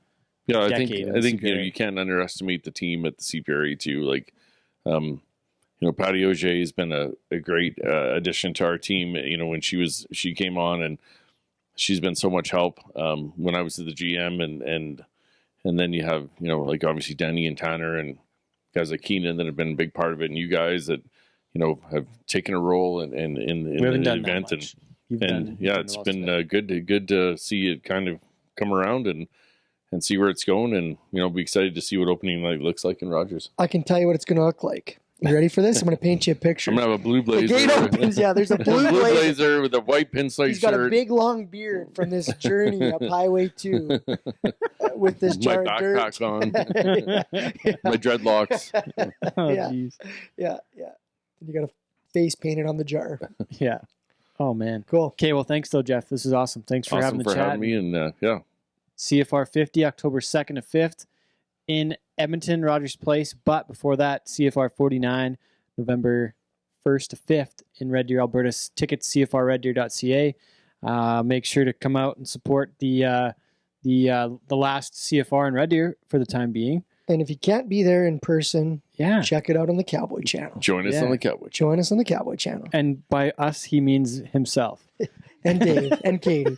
decade. I think you can't underestimate the team at the CPRA too. Like, Patty Auger has been a great addition to our team. When she came on, and she's been so much help when I was at the GM, and then you have like, obviously Danny and Tanner and guys like Keenan that have been a big part of it, and you guys that have taken a role in the event, and it's been good to see it kind of come around and see where it's going, and be excited to see what opening night looks like in Rogers. I can tell you what it's going to look like. You ready for this? I'm going to paint you a picture. I'm going to have a blue blazer. The gate opens. Yeah, there's a blue blazer with a white pinstripe shirt. He's got a big long beard from this journey up Highway 2 with this jar of dirt. My backpack on. My dreadlocks. Yeah. You got a face painted on the jar. Yeah. Oh, man. Cool. Okay, well, thanks, though, Jeff. This is awesome. Thanks for having the chat. Having me, and CFR50, October 2nd to 5th in Edmonton, Rogers Place. But before that, CFR49, November 1st to 5th in Red Deer, Alberta. Tickets, CFRreddeer.ca. Make sure to come out and support the last CFR in Red Deer for the time being. And if you can't be there in person, check it out on the Cowboy channel. Join us on the Cowboy channel. Join us on the Cowboy channel. And by us, he means himself. And Dave and Katie.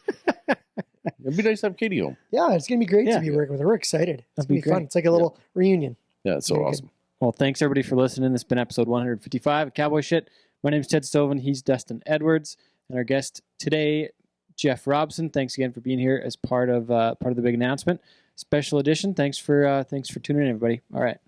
It'd be nice to have Katie home. Yeah, it's going to be great to be working with her. We're excited. It's going to be fun. It's like a little reunion. Yeah, it's so awesome. Well, thanks everybody for listening. This has been episode 155 of Cowboy Shit. My name is Ted Stovin. He's Dustin Edwards. And our guest today, Jeff Robson. Thanks again for being here as part of the big announcement. Special edition. Thanks for tuning in, everybody. All right.